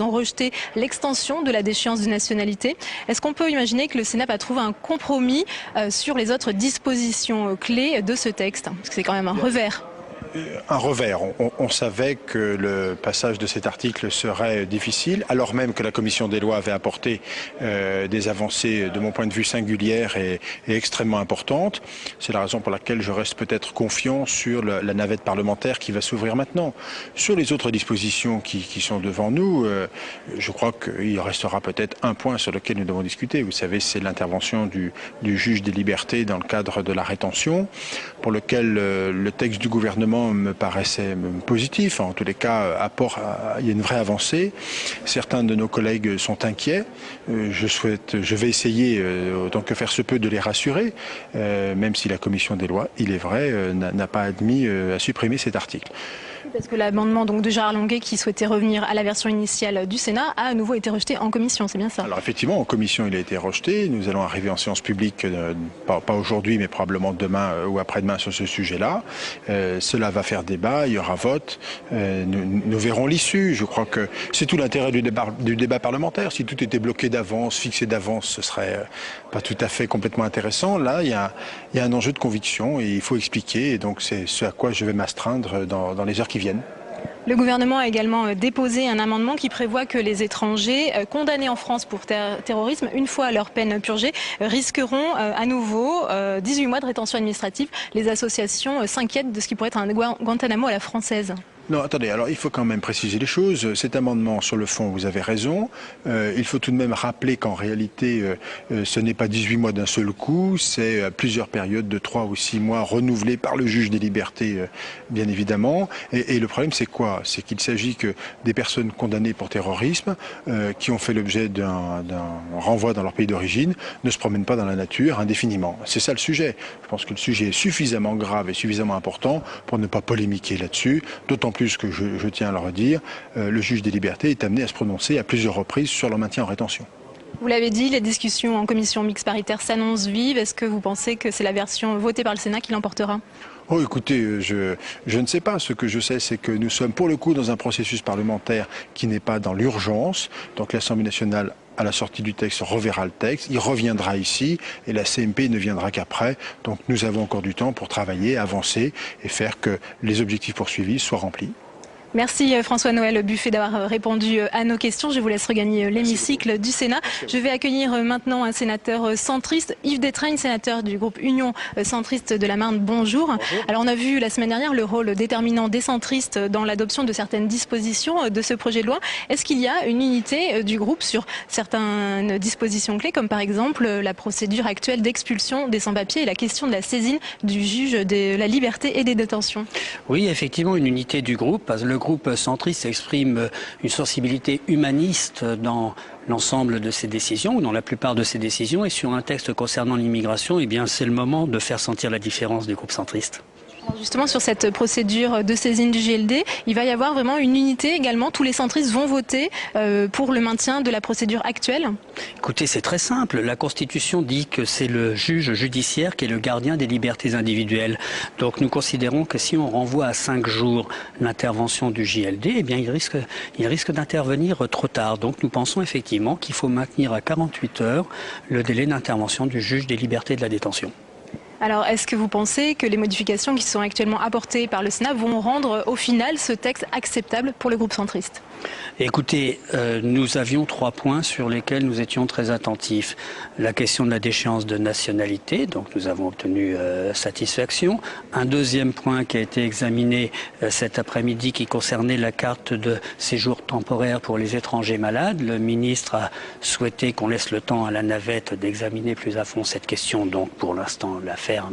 ont rejeté l'extension de la déchéance de nationalité. Est-ce qu'on peut imaginer que le Sénat va trouver un compromis sur les autres dispositions clés de ce texte? Parce que c'est quand même un revers. Un revers. On savait que le passage de cet article serait difficile, alors même que la commission des lois avait apporté des avancées, de mon point de vue, singulières et extrêmement importantes. C'est la raison pour laquelle je reste peut-être confiant sur la navette parlementaire qui va s'ouvrir maintenant. Sur les autres dispositions qui sont devant nous, je crois qu'il restera peut-être un point sur lequel nous devons discuter. Vous savez, c'est l'intervention du juge des libertés dans le cadre de la rétention, pour lequel le texte du gouvernement me paraissait positif. En tous les cas, il y a une vraie avancée. Certains de nos collègues sont inquiets. Je vais essayer, autant que faire se peut, de les rassurer, même si la commission des lois, il est vrai, n'a pas admis à supprimer cet article. Parce que l'amendement de Gérard Longuet qui souhaitait revenir à la version initiale du Sénat a à nouveau été rejeté en commission, c'est bien ça? Alors effectivement, en commission il a été rejeté. Nous allons arriver en séance publique, pas aujourd'hui mais probablement demain ou après-demain sur ce sujet-là. Cela va faire débat, il y aura vote. Nous verrons l'issue. Je crois que c'est tout l'intérêt du débat parlementaire. Si tout était bloqué d'avance, fixé d'avance, ce serait pas tout à fait complètement intéressant. Là, il y a un enjeu de conviction et il faut expliquer. Et donc c'est ce à quoi je vais m'astreindre dans les heures qui viennent. Le gouvernement a également déposé un amendement qui prévoit que les étrangers condamnés en France pour terrorisme, une fois leur peine purgée, risqueront à nouveau 18 mois de rétention administrative. Les associations s'inquiètent de ce qui pourrait être un Guantanamo à la française. Non, attendez, alors il faut quand même préciser les choses. Cet amendement, sur le fond, vous avez raison. Il faut tout de même rappeler qu'en réalité, ce n'est pas 18 mois d'un seul coup, c'est plusieurs périodes de 3 ou 6 mois renouvelées par le juge des libertés, bien évidemment. Et le problème, c'est quoi? C'est qu'il s'agit que des personnes condamnées pour terrorisme, qui ont fait l'objet d'un renvoi dans leur pays d'origine, ne se promènent pas dans la nature indéfiniment. C'est ça le sujet. Je pense que le sujet est suffisamment grave et suffisamment important pour ne pas polémiquer là-dessus, d'autant plus que je tiens à le redire, le juge des libertés est amené à se prononcer à plusieurs reprises sur leur maintien en rétention. Vous l'avez dit, les discussions en commission mixte paritaire s'annoncent vives. Est-ce que vous pensez que c'est la version votée par le Sénat qui l'emportera? Oh, écoutez, je ne sais pas. Ce que je sais, c'est que nous sommes pour le coup dans un processus parlementaire qui n'est pas dans l'urgence. Donc l'Assemblée nationale, à la sortie du texte, reverra le texte. Il reviendra ici et la CMP ne viendra qu'après. Donc nous avons encore du temps pour travailler, avancer et faire que les objectifs poursuivis soient remplis. Merci François-Noël Buffet d'avoir répondu à nos questions. Je vous laisse regagner l'hémicycle du Sénat. Je vais accueillir maintenant un sénateur centriste, Yves Détraigne, sénateur du groupe Union centriste de la Marne. Bonjour. Bonjour. Alors on a vu la semaine dernière le rôle déterminant des centristes dans l'adoption de certaines dispositions de ce projet de loi. Est-ce qu'il y a une unité du groupe sur certaines dispositions clés, comme par exemple la procédure actuelle d'expulsion des sans-papiers et la question de la saisine du juge de la liberté et des détentions? Oui, effectivement, une unité du groupe. Parce que le groupe centriste exprime une sensibilité humaniste dans l'ensemble de ses décisions, ou dans la plupart de ses décisions, et sur un texte concernant l'immigration, eh bien, c'est le moment de faire sentir la différence du groupe centriste. Justement, sur cette procédure de saisine du JLD, il va y avoir vraiment une unité également. Tous les centristes vont voter pour le maintien de la procédure actuelle? Écoutez, c'est très simple. La Constitution dit que c'est le juge judiciaire qui est le gardien des libertés individuelles. Donc nous considérons que si on renvoie à 5 jours l'intervention du JLD, eh bien il risque d'intervenir trop tard. Donc nous pensons effectivement qu'il faut maintenir à 48 heures le délai d'intervention du juge des libertés de la détention. Alors, est-ce que vous pensez que les modifications qui sont actuellement apportées par le Sénat vont rendre au final ce texte acceptable pour le groupe centriste? Écoutez, nous avions 3 points sur lesquels nous étions très attentifs. La question de la déchéance de nationalité, donc nous avons obtenu satisfaction. Un deuxième point qui a été examiné cet après-midi qui concernait la carte de séjour temporaire pour les étrangers malades. Le ministre a souhaité qu'on laisse le temps à la navette d'examiner plus à fond cette question. Donc pour l'instant, l'affaire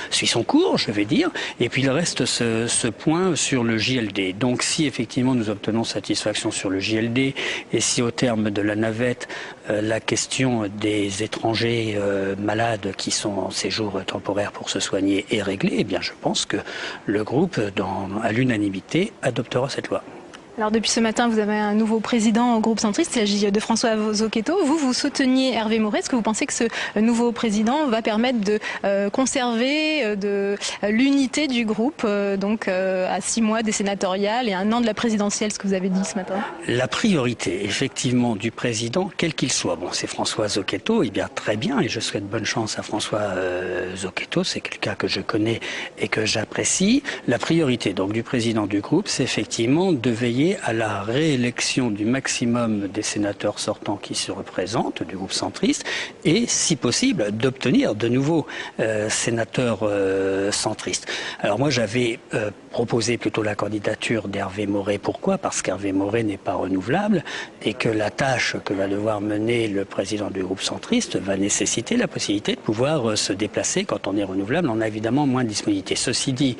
suit son cours, je vais dire. Et puis il reste ce point sur le JLD. Donc si effectivement nous obtenons satisfaction sur le JLD et si au terme de la navette la question des étrangers malades qui sont en séjour temporaire pour se soigner est réglée, eh bien je pense que le groupe à l'unanimité adoptera cette loi. Alors depuis ce matin, vous avez un nouveau président au groupe centriste, il s'agit de François Zocchetto. Vous souteniez Hervé Maurey. Est-ce que vous pensez que ce nouveau président va permettre de conserver l'unité du groupe, à 6 mois des sénatoriales et 1 an de la présidentielle, ce que vous avez dit ce matin? La priorité, effectivement, du président, quel qu'il soit, bon, c'est François Zocchetto, et bien très bien, et je souhaite bonne chance à François Zocchetto, c'est quelqu'un que je connais et que j'apprécie. La priorité donc du président du groupe, c'est effectivement de veiller à la réélection du maximum des sénateurs sortants qui se représentent du groupe centriste et, si possible, d'obtenir de nouveaux sénateurs centristes. Alors moi, j'avais proposé plutôt la candidature d'Hervé Maurey. Pourquoi? Parce qu'Hervé Maurey n'est pas renouvelable et que la tâche que va devoir mener le président du groupe centriste va nécessiter la possibilité de pouvoir se déplacer. Quand on est renouvelable, on a évidemment moins de disponibilité. Ceci dit,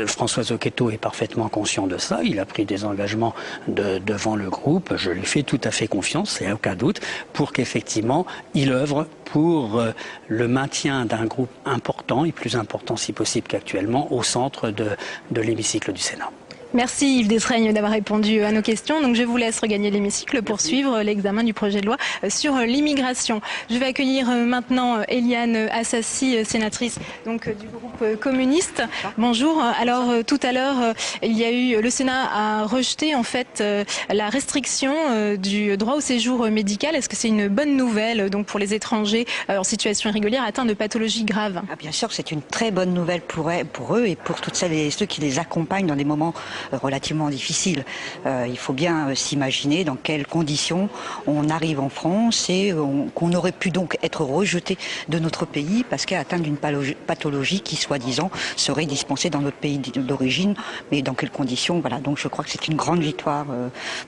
François Zocchetto est parfaitement conscient de ça. Il a pris des engagements devant le groupe. Je lui fais tout à fait confiance, il n'y a aucun doute, pour qu'effectivement il œuvre pour le maintien d'un groupe important, et plus important si possible qu'actuellement, au centre de l'hémicycle du Sénat. Merci Yves Détraigne d'avoir répondu à nos questions. Donc je vous laisse regagner l'hémicycle pour suivre l'examen du projet de loi sur l'immigration. Je vais accueillir maintenant Éliane Assassi, sénatrice du groupe communiste. Bonjour. Alors tout à l'heure, le Sénat a rejeté en fait la restriction du droit au séjour médical. Est-ce que c'est une bonne nouvelle donc pour les étrangers en situation irrégulière atteints de pathologies graves? Bien sûr, c'est une très bonne nouvelle pour eux et pour toutes celles et ceux qui les accompagnent dans des moments relativement difficile. Il faut bien s'imaginer dans quelles conditions on arrive en France et qu'on aurait pu donc être rejeté de notre pays parce qu'elle est atteinte d'une pathologie qui, soi-disant, serait dispensée dans notre pays d'origine. Mais dans quelles conditions? Voilà. Donc je crois que c'est une grande victoire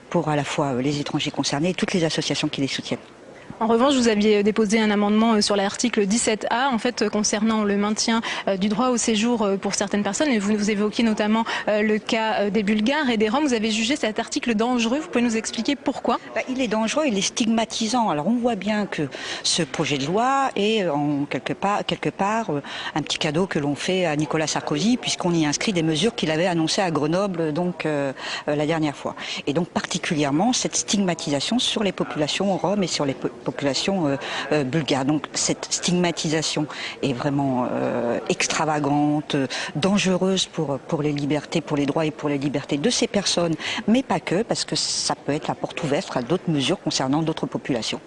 pour à la fois les étrangers concernés et toutes les associations qui les soutiennent. En revanche, vous aviez déposé un amendement sur l'article 17A, en fait, concernant le maintien du droit au séjour pour certaines personnes. Et vous évoquiez notamment le cas des Bulgares et des Roms. Vous avez jugé cet article dangereux. Vous pouvez nous expliquer pourquoi? Il est dangereux, il est stigmatisant. Alors on voit bien que ce projet de loi est quelque part un petit cadeau que l'on fait à Nicolas Sarkozy, puisqu'on y inscrit des mesures qu'il avait annoncées à Grenoble la dernière fois. Et donc particulièrement cette stigmatisation sur les populations roms et sur les population bulgare. Donc cette stigmatisation est vraiment extravagante, dangereuse pour les libertés, pour les droits et pour les libertés de ces personnes, mais pas que, parce que ça peut être la porte ouverte à d'autres mesures concernant d'autres populations.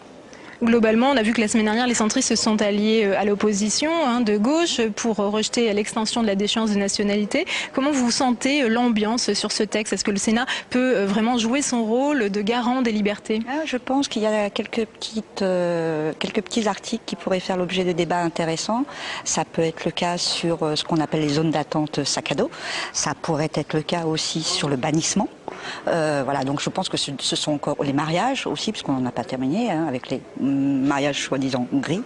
Globalement, on a vu que la semaine dernière, les centristes se sont alliés à l'opposition de gauche pour rejeter l'extension de la déchéance de nationalité. Comment vous sentez l'ambiance sur ce texte? Est-ce que le Sénat peut vraiment jouer son rôle de garant des libertés? Je pense qu'il y a quelques petits articles qui pourraient faire l'objet de débats intéressants. Ça peut être le cas sur ce qu'on appelle les zones d'attente sac à dos. Ça pourrait être le cas aussi sur le bannissement. Voilà, donc je pense que ce sont encore les mariages aussi, puisqu'on n'en a pas terminé avec les mariages soi-disant gris.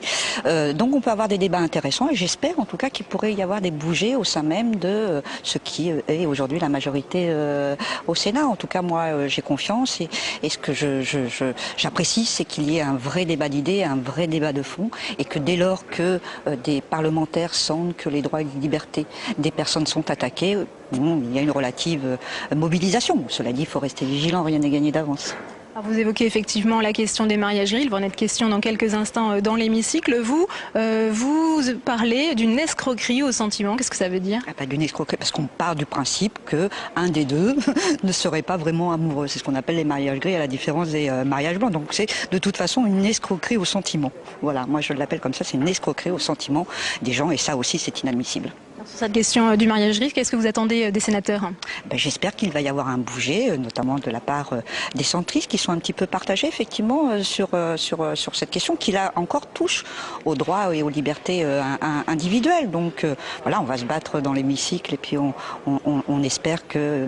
Donc on peut avoir des débats intéressants et j'espère en tout cas qu'il pourrait y avoir des bougées au sein même de ce qui est aujourd'hui la majorité au Sénat. En tout cas, moi j'ai confiance et ce que j'apprécie, c'est qu'il y ait un vrai débat d'idées, un vrai débat de fond et que dès lors que des parlementaires sentent que les droits et les libertés des personnes sont attaqués, il y a une relative mobilisation. Cela dit, il faut rester vigilant, rien n'est gagné d'avance. Vous évoquez effectivement la question des mariages gris, il va en être question dans quelques instants dans l'hémicycle. Vous parlez d'une escroquerie au sentiment, qu'est-ce que ça veut dire? D'une escroquerie, parce qu'on part du principe qu'un des deux ne serait pas vraiment amoureux. C'est ce qu'on appelle les mariages gris, à la différence des mariages blancs. Donc c'est de toute façon une escroquerie au sentiment. Voilà, moi je l'appelle comme ça, c'est une escroquerie au sentiment des gens et ça aussi c'est inadmissible. Sur cette question du mariage gris, qu'est-ce que vous attendez des sénateurs? J'espère qu'il va y avoir un bouger, notamment de la part des centristes qui sont un petit peu partagés effectivement sur cette question qui là encore touche aux droits et aux libertés individuelles. Donc voilà, on va se battre dans l'hémicycle et puis on espère que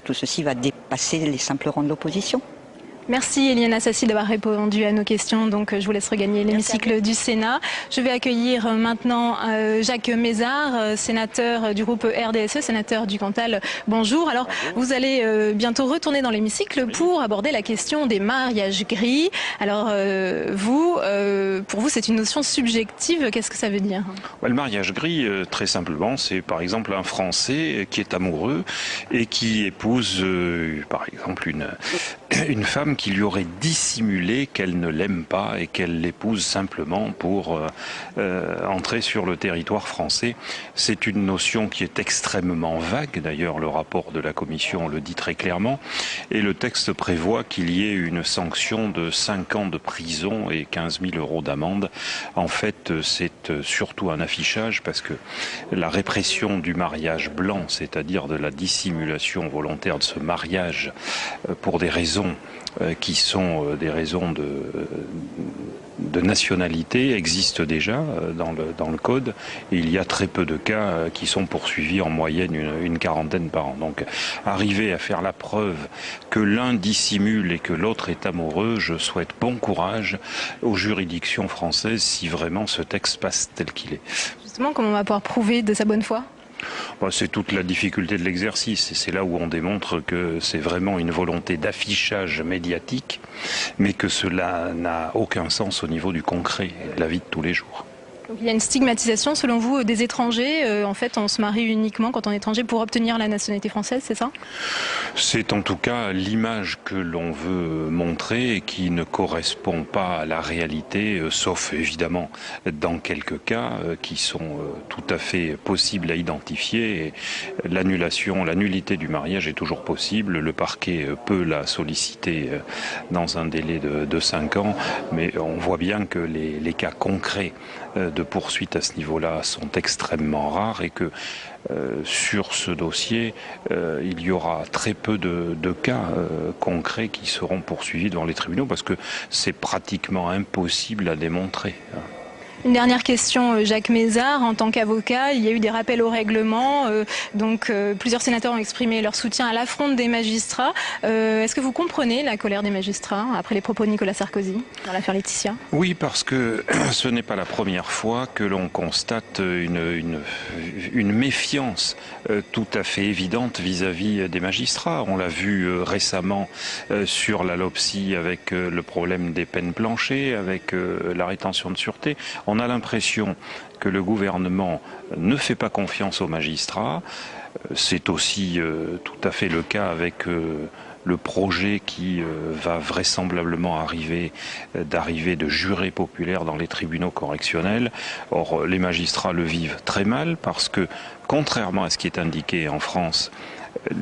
tout ceci va dépasser les simples rangs de l'opposition. Merci Eliane Assassi d'avoir répondu à nos questions. Donc je vous laisse regagner l'hémicycle du Sénat. Je vais accueillir maintenant Jacques Mézard, sénateur du groupe RDSE, sénateur du Cantal. Bonjour. Alors vous allez bientôt retourner dans l'hémicycle pour aborder la question des mariages gris. Alors pour vous c'est une notion subjective. Qu'est-ce que ça veut dire? Le mariage gris, très simplement, c'est par exemple un Français qui est amoureux et qui épouse par exemple une femme qui lui aurait dissimulé qu'elle ne l'aime pas et qu'elle l'épouse simplement pour entrer sur le territoire français. C'est une notion qui est extrêmement vague, d'ailleurs le rapport de la Commission le dit très clairement, et le texte prévoit qu'il y ait une sanction de 5 ans de prison et 15 000 € d'amende. En fait, c'est surtout un affichage parce que la répression du mariage blanc, c'est-à-dire de la dissimulation volontaire de ce mariage pour des raisons qui sont des raisons de nationalité existent déjà dans le code. Et il y a très peu de cas qui sont poursuivis, en moyenne une quarantaine par an. Donc arriver à faire la preuve que l'un dissimule et que l'autre est amoureux, je souhaite bon courage aux juridictions françaises si vraiment ce texte passe tel qu'il est. Justement, comment on va pouvoir prouver de sa bonne foi ? C'est toute la difficulté de l'exercice et c'est là où on démontre que c'est vraiment une volonté d'affichage médiatique, mais que cela n'a aucun sens au niveau du concret, de la vie de tous les jours. Donc il y a une stigmatisation, selon vous, des étrangers. En fait, on se marie uniquement quand on est étranger pour obtenir la nationalité française, c'est ça? C'est en tout cas l'image que l'on veut montrer et qui ne correspond pas à la réalité, sauf évidemment dans quelques cas qui sont tout à fait possibles à identifier. L'annulation, la nullité du mariage est toujours possible. Le parquet peut la solliciter dans un délai de 5 ans, mais on voit bien que les cas concrets de poursuites à ce niveau-là sont extrêmement rares et que sur ce dossier, il y aura très peu de cas concrets qui seront poursuivis devant les tribunaux parce que c'est pratiquement impossible à démontrer. Une dernière question, Jacques Mézard. En tant qu'avocat, il y a eu des rappels au règlement. Plusieurs sénateurs ont exprimé leur soutien à l'affront des magistrats. Est-ce que vous comprenez la colère des magistrats après les propos de Nicolas Sarkozy dans l'affaire Laetitia? Oui, parce que ce n'est pas la première fois que l'on constate une méfiance tout à fait évidente vis-à-vis des magistrats. On l'a vu récemment sur la LOPSI avec le problème des peines planchées, avec la rétention de sûreté. On a l'impression que le gouvernement ne fait pas confiance aux magistrats. C'est aussi tout à fait le cas avec le projet qui va vraisemblablement d'arriver de jurés populaires dans les tribunaux correctionnels. Or, les magistrats le vivent très mal parce que, contrairement à ce qui est indiqué en France,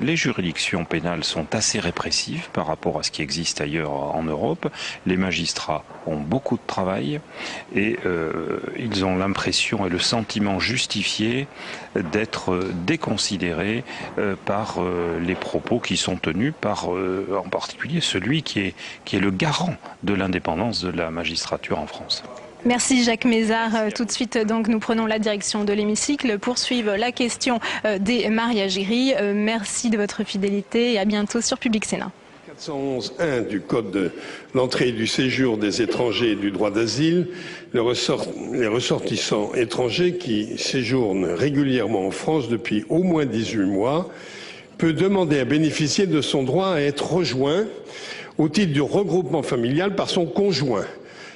les juridictions pénales sont assez répressives par rapport à ce qui existe ailleurs en Europe. Les magistrats ont beaucoup de travail et ils ont l'impression et le sentiment justifié d'être déconsidérés par les propos qui sont tenus par en particulier celui qui est le garant de l'indépendance de la magistrature en France. Merci Jacques Mézard. Tout de suite, donc, nous prenons la direction de l'hémicycle pour suivre la question des mariages gris. Merci de votre fidélité et à bientôt sur Public Sénat. 411.1 du Code de l'entrée et du séjour des étrangers et du droit d'asile, les ressortissants étrangers qui séjournent régulièrement en France depuis au moins 18 mois peut demander à bénéficier de son droit à être rejoint au titre du regroupement familial par son conjoint,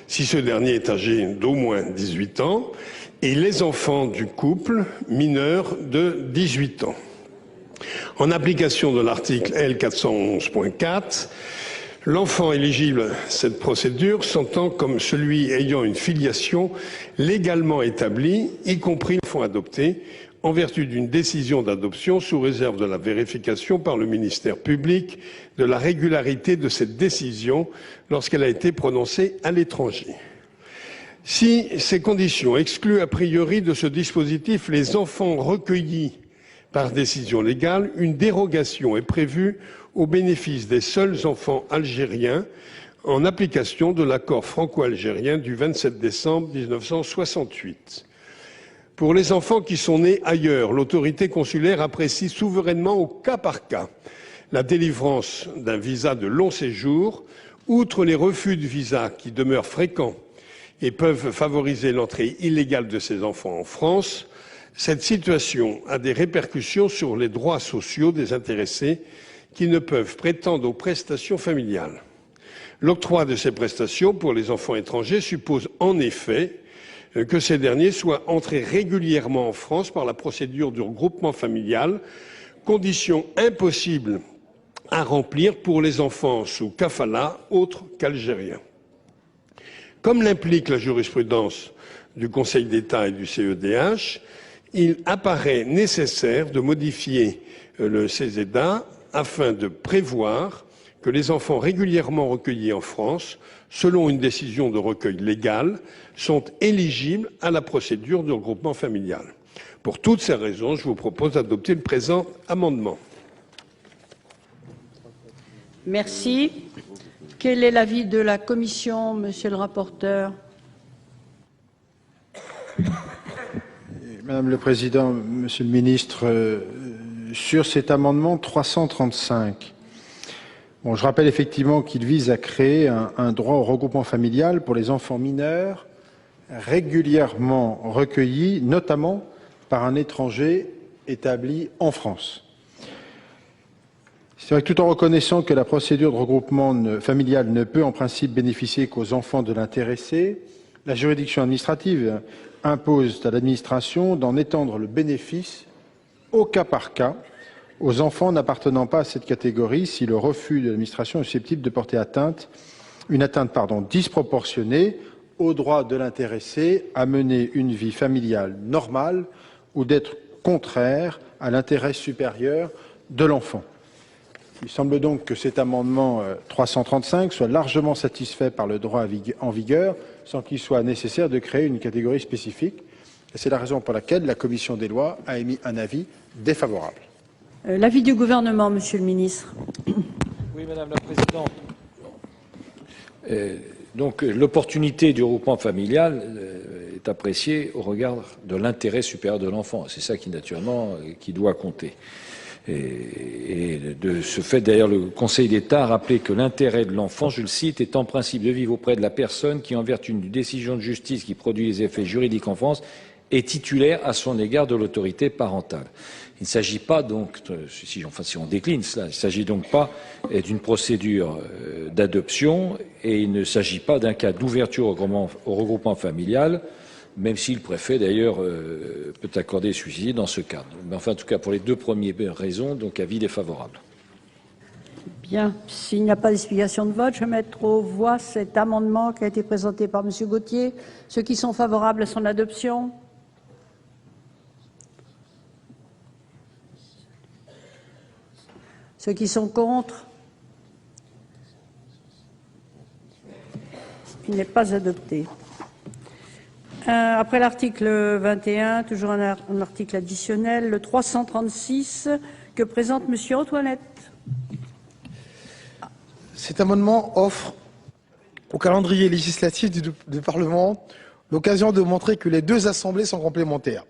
si ce dernier est âgé d'au moins 18 ans, et les enfants du couple mineurs de 18 ans. En application de l'article L. 411.4, l'enfant éligible à cette procédure s'entend comme celui ayant une filiation légalement établie, y compris l'enfant adopté, en vertu d'une décision d'adoption sous réserve de la vérification par le ministère public de la régularité de cette décision lorsqu'elle a été prononcée à l'étranger. Si ces conditions excluent a priori de ce dispositif les enfants recueillis par décision légale, une dérogation est prévue au bénéfice des seuls enfants algériens en application de l'accord franco-algérien du 27 décembre 1968. Pour les enfants qui sont nés ailleurs, l'autorité consulaire apprécie souverainement au cas par cas la délivrance d'un visa de long séjour Outre les refus de visa qui demeurent fréquents et peuvent favoriser l'entrée illégale de ces enfants en France, cette situation a des répercussions sur les droits sociaux des intéressés qui ne peuvent prétendre aux prestations familiales. L'octroi de ces prestations pour les enfants étrangers suppose en effet que ces derniers soient entrés régulièrement en France par la procédure du regroupement familial, condition impossible à remplir pour les enfants sous kafala autres qu'algériens. Comme l'implique la jurisprudence du Conseil d'État et du CEDH, il apparaît nécessaire de modifier le CESEDA afin de prévoir que les enfants régulièrement recueillis en France, selon une décision de recueil légale, sont éligibles à la procédure de regroupement familial. Pour toutes ces raisons, je vous propose d'adopter le présent amendement. Merci. Quel est l'avis de la Commission, monsieur le rapporteur? Madame le Président, Monsieur le Ministre, sur cet amendement 335, je rappelle effectivement qu'il vise à créer un droit au regroupement familial pour les enfants mineurs régulièrement recueillis, notamment par un étranger établi en France. C'est vrai que tout en reconnaissant que la procédure de regroupement familial ne peut en principe bénéficier qu'aux enfants de l'intéressé, la juridiction administrative impose à l'administration d'en étendre le bénéfice au cas par cas aux enfants n'appartenant pas à cette catégorie si le refus de l'administration est susceptible de porter une atteinte disproportionnée au droit de l'intéressé à mener une vie familiale normale ou d'être contraire à l'intérêt supérieur de l'enfant. Il semble donc que cet amendement 335 soit largement satisfait par le droit en vigueur, sans qu'il soit nécessaire de créer une catégorie spécifique. C'est la raison pour laquelle la Commission des lois a émis un avis défavorable. L'avis du gouvernement, monsieur le ministre. Oui, madame la présidente. Donc, l'opportunité du regroupement familial est appréciée au regard de l'intérêt supérieur de l'enfant. C'est ça qui, naturellement, qui doit compter. Et de ce fait, d'ailleurs, le Conseil d'État a rappelé que l'intérêt de l'enfant, je le cite, est en principe de vivre auprès de la personne qui, en vertu d'une décision de justice qui produit les effets juridiques en France, est titulaire à son égard de l'autorité parentale. Il ne s'agit pas donc, si on décline cela, il ne s'agit donc pas d'une procédure d'adoption et il ne s'agit pas d'un cas d'ouverture au regroupement familial, même si le préfet d'ailleurs peut accorder celui-ci dans ce cadre. Mais enfin, en tout cas, pour les deux premières raisons, donc avis défavorable. Bien, s'il n'y a pas d'explication de vote, je vais mettre aux voix cet amendement qui a été présenté par monsieur Gauthier. Ceux qui sont favorables à son adoption? Ceux qui sont contre? Il n'est pas adopté. Après l'article 21, toujours un article additionnel, le 336, que présente monsieur Antoinette. Cet amendement offre au calendrier législatif du Parlement l'occasion de montrer que les deux assemblées sont complémentaires.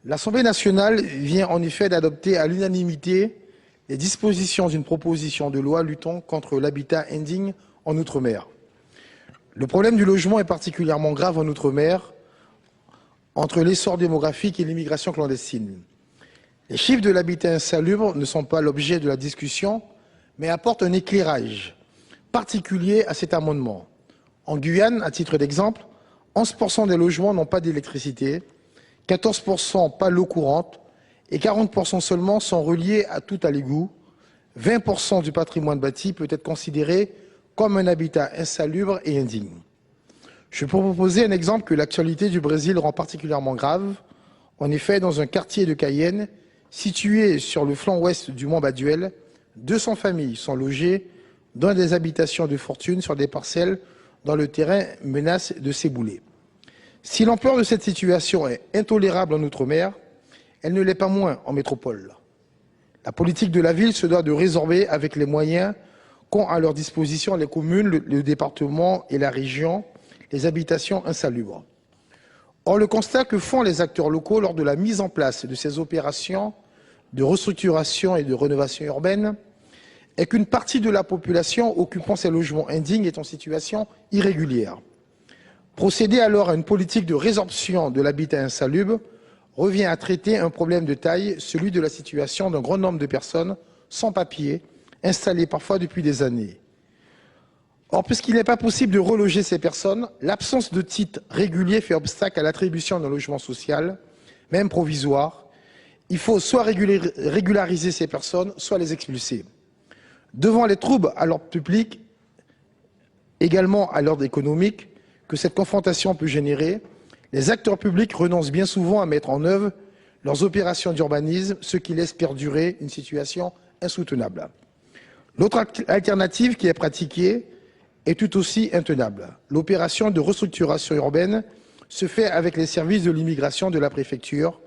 L'Assemblée nationale vient en effet d'adopter à l'unanimité les dispositions d'une proposition de loi luttant contre l'habitat indigne en Outre-mer. Le problème du logement est particulièrement grave en Outre-mer, entre l'essor démographique et l'immigration clandestine. Les chiffres de l'habitat insalubre ne sont pas l'objet de la discussion, mais apportent un éclairage particulier à cet amendement. En Guyane, à titre d'exemple, 11% des logements n'ont pas d'électricité, 14% pas l'eau courante, et 40% seulement sont reliés à tout à l'égout. 20% du patrimoine bâti peut être considéré comme un habitat insalubre et indigne. Je peux proposer un exemple que l'actualité du Brésil rend particulièrement grave. En effet, dans un quartier de Cayenne, situé sur le flanc ouest du mont Baduel, 200 familles sont logées dans des habitations de fortune sur des parcelles dont le terrain menace de s'ébouler. Si l'ampleur de cette situation est intolérable en Outre-mer, elle ne l'est pas moins en métropole. La politique de la ville se doit de résorber avec les moyens qu'ont à leur disposition les communes, le département et la région, les habitations insalubres. Or, le constat que font les acteurs locaux lors de la mise en place de ces opérations de restructuration et de rénovation urbaine est qu'une partie de la population occupant ces logements indignes est en situation irrégulière. Procéder alors à une politique de résorption de l'habitat insalubre revient à traiter un problème de taille, celui de la situation d'un grand nombre de personnes sans papier, installées parfois depuis des années. Or, puisqu'il n'est pas possible de reloger ces personnes, l'absence de titre régulier fait obstacle à l'attribution d'un logement social, même provisoire. Il faut soit régulariser ces personnes, soit les expulser. Devant les troubles à l'ordre public, également à l'ordre économique, que cette confrontation peut générer, les acteurs publics renoncent bien souvent à mettre en œuvre leurs opérations d'urbanisme, ce qui laisse perdurer une situation insoutenable. L'autre alternative qui est pratiquée est tout aussi intenable. L'opération de restructuration urbaine se fait avec les services de l'immigration de la préfecture,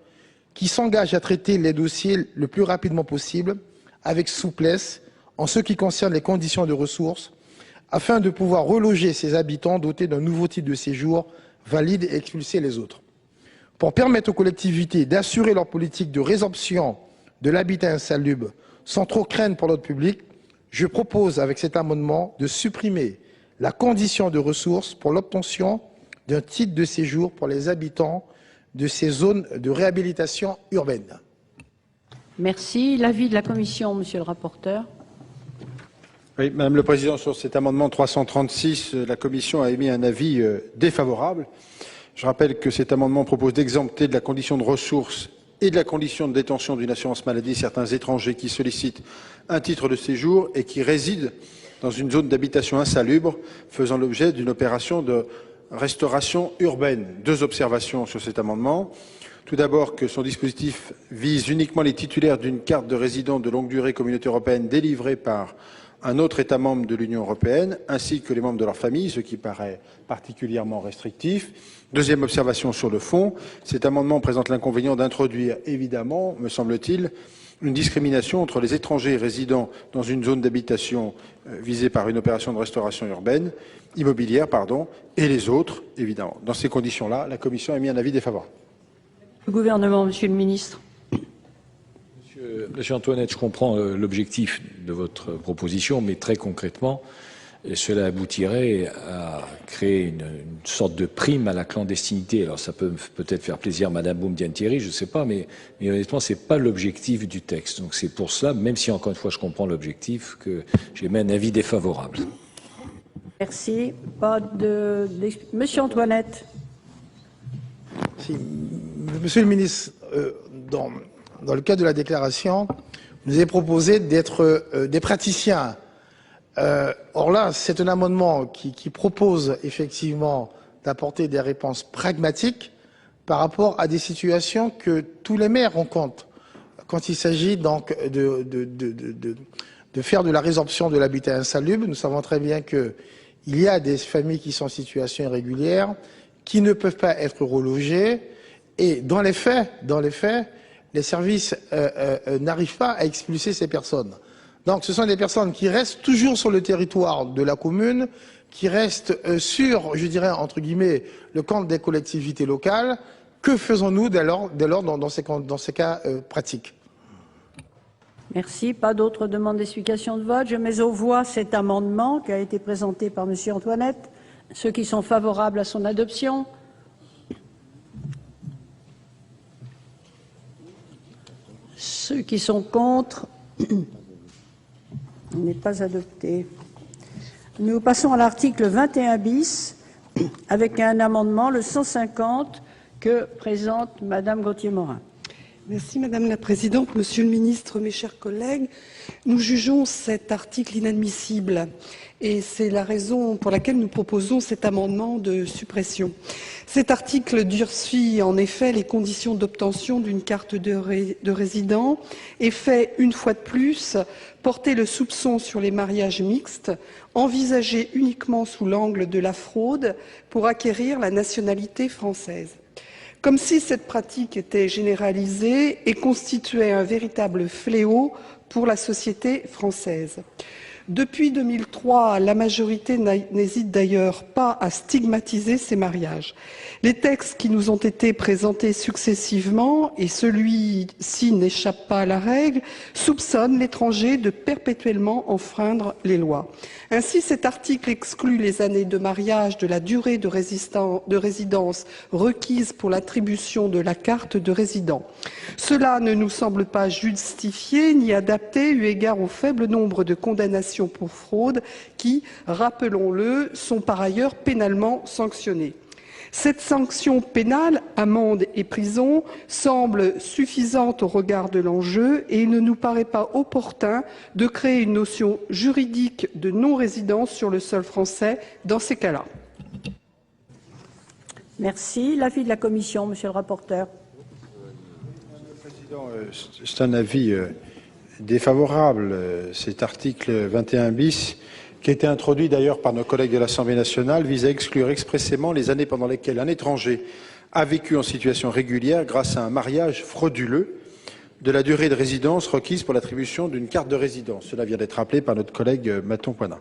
qui s'engagent à traiter les dossiers le plus rapidement possible, avec souplesse, en ce qui concerne les conditions de ressources, afin de pouvoir reloger ces habitants dotés d'un nouveau titre de séjour valide et expulser les autres. Pour permettre aux collectivités d'assurer leur politique de résorption de l'habitat insalubre sans trop craindre pour l'ordre public, je propose avec cet amendement de supprimer la condition de ressources pour l'obtention d'un titre de séjour pour les habitants de ces zones de réhabilitation urbaine. Merci. L'avis de la Commission, Monsieur le rapporteur. Oui, Madame le Président, sur cet amendement 336, la Commission a émis un avis défavorable. Je rappelle que cet amendement propose d'exempter de la condition de ressources et de la condition de détention d'une assurance maladie certains étrangers qui sollicitent un titre de séjour et qui résident dans une zone d'habitation insalubre faisant l'objet d'une opération de restauration urbaine. Deux observations sur cet amendement. Tout d'abord que son dispositif vise uniquement les titulaires d'une carte de résident de longue durée Communauté européenne délivrée par un autre État membre de l'Union européenne, ainsi que les membres de leur famille, ce qui paraît particulièrement restrictif. Deuxième observation sur le fond, cet amendement présente l'inconvénient d'introduire, évidemment, me semble-t-il, une discrimination entre les étrangers résidant dans une zone d'habitation visée par une opération de restauration urbaine, immobilière, et les autres, évidemment. Dans ces conditions-là, la Commission a émis un avis défavorable. Le gouvernement, Monsieur le ministre. Monsieur Antoinette, je comprends l'objectif de votre proposition, mais très concrètement, cela aboutirait à créer une sorte de prime à la clandestinité. Alors ça peut peut-être faire plaisir à Madame Boum-Diane-Thierry, je ne sais pas, mais honnêtement, ce n'est pas l'objectif du texte. Donc c'est pour cela, même si encore une fois je comprends l'objectif, que j'émets un avis défavorable. Merci. Monsieur Antoinette. Si, Monsieur le ministre, dans le cadre de la déclaration, vous avez proposé d'être des praticiens. Or là, c'est un amendement qui propose effectivement d'apporter des réponses pragmatiques par rapport à des situations que tous les maires rencontrent quand il s'agit donc de faire de la résorption de l'habitat insalubre. Nous savons très bien qu'il y a des familles qui sont en situation irrégulière, qui ne peuvent pas être relogées, et dans les faits, les services n'arrivent pas à expulser ces personnes. Donc ce sont des personnes qui restent toujours sur le territoire de la commune, qui restent sur, je dirais, entre guillemets, le compte des collectivités locales. Que faisons-nous dès lors dans ces cas pratiques? Merci. Pas d'autres demandes d'explication de vote. Je mets aux voix cet amendement qui a été présenté par Monsieur Antoinette. Ceux qui sont favorables à son adoption. Ceux qui sont contre. Il n'est pas adopté. Nous passons à l'article 21 bis avec un amendement, le 150, que présente Madame Gauthier-Morin. Merci Madame la Présidente, Monsieur le Ministre, mes chers collègues. Nous jugeons cet article inadmissible et c'est la raison pour laquelle nous proposons cet amendement de suppression. Cet article durcit en effet les conditions d'obtention d'une carte de résident et fait, une fois de plus, porter le soupçon sur les mariages mixtes, envisagés uniquement sous l'angle de la fraude pour acquérir la nationalité française. Comme si cette pratique était généralisée et constituait un véritable fléau pour la société française. Depuis 2003, la majorité n'hésite d'ailleurs pas à stigmatiser ces mariages. Les textes qui nous ont été présentés successivement, et celui-ci n'échappe pas à la règle, soupçonnent l'étranger de perpétuellement enfreindre les lois. Ainsi, cet article exclut les années de mariage de la durée de résidence requise pour l'attribution de la carte de résident. Cela ne nous semble pas justifié ni adapté eu égard au faible nombre de condamnations pour fraude qui, rappelons-le, sont par ailleurs pénalement sanctionnées. Cette sanction pénale, amende et prison, semble suffisante au regard de l'enjeu et il ne nous paraît pas opportun de créer une notion juridique de non-résidence sur le sol français dans ces cas-là. Merci. L'avis de la Commission, Monsieur le rapporteur. Monsieur le Président, c'est un avis défavorable. Cet article 21 bis, qui a été introduit d'ailleurs par nos collègues de l'Assemblée nationale, vise à exclure expressément les années pendant lesquelles un étranger a vécu en situation régulière grâce à un mariage frauduleux de la durée de résidence requise pour l'attribution d'une carte de résidence. Cela vient d'être rappelé par notre collègue Maton-Poinin.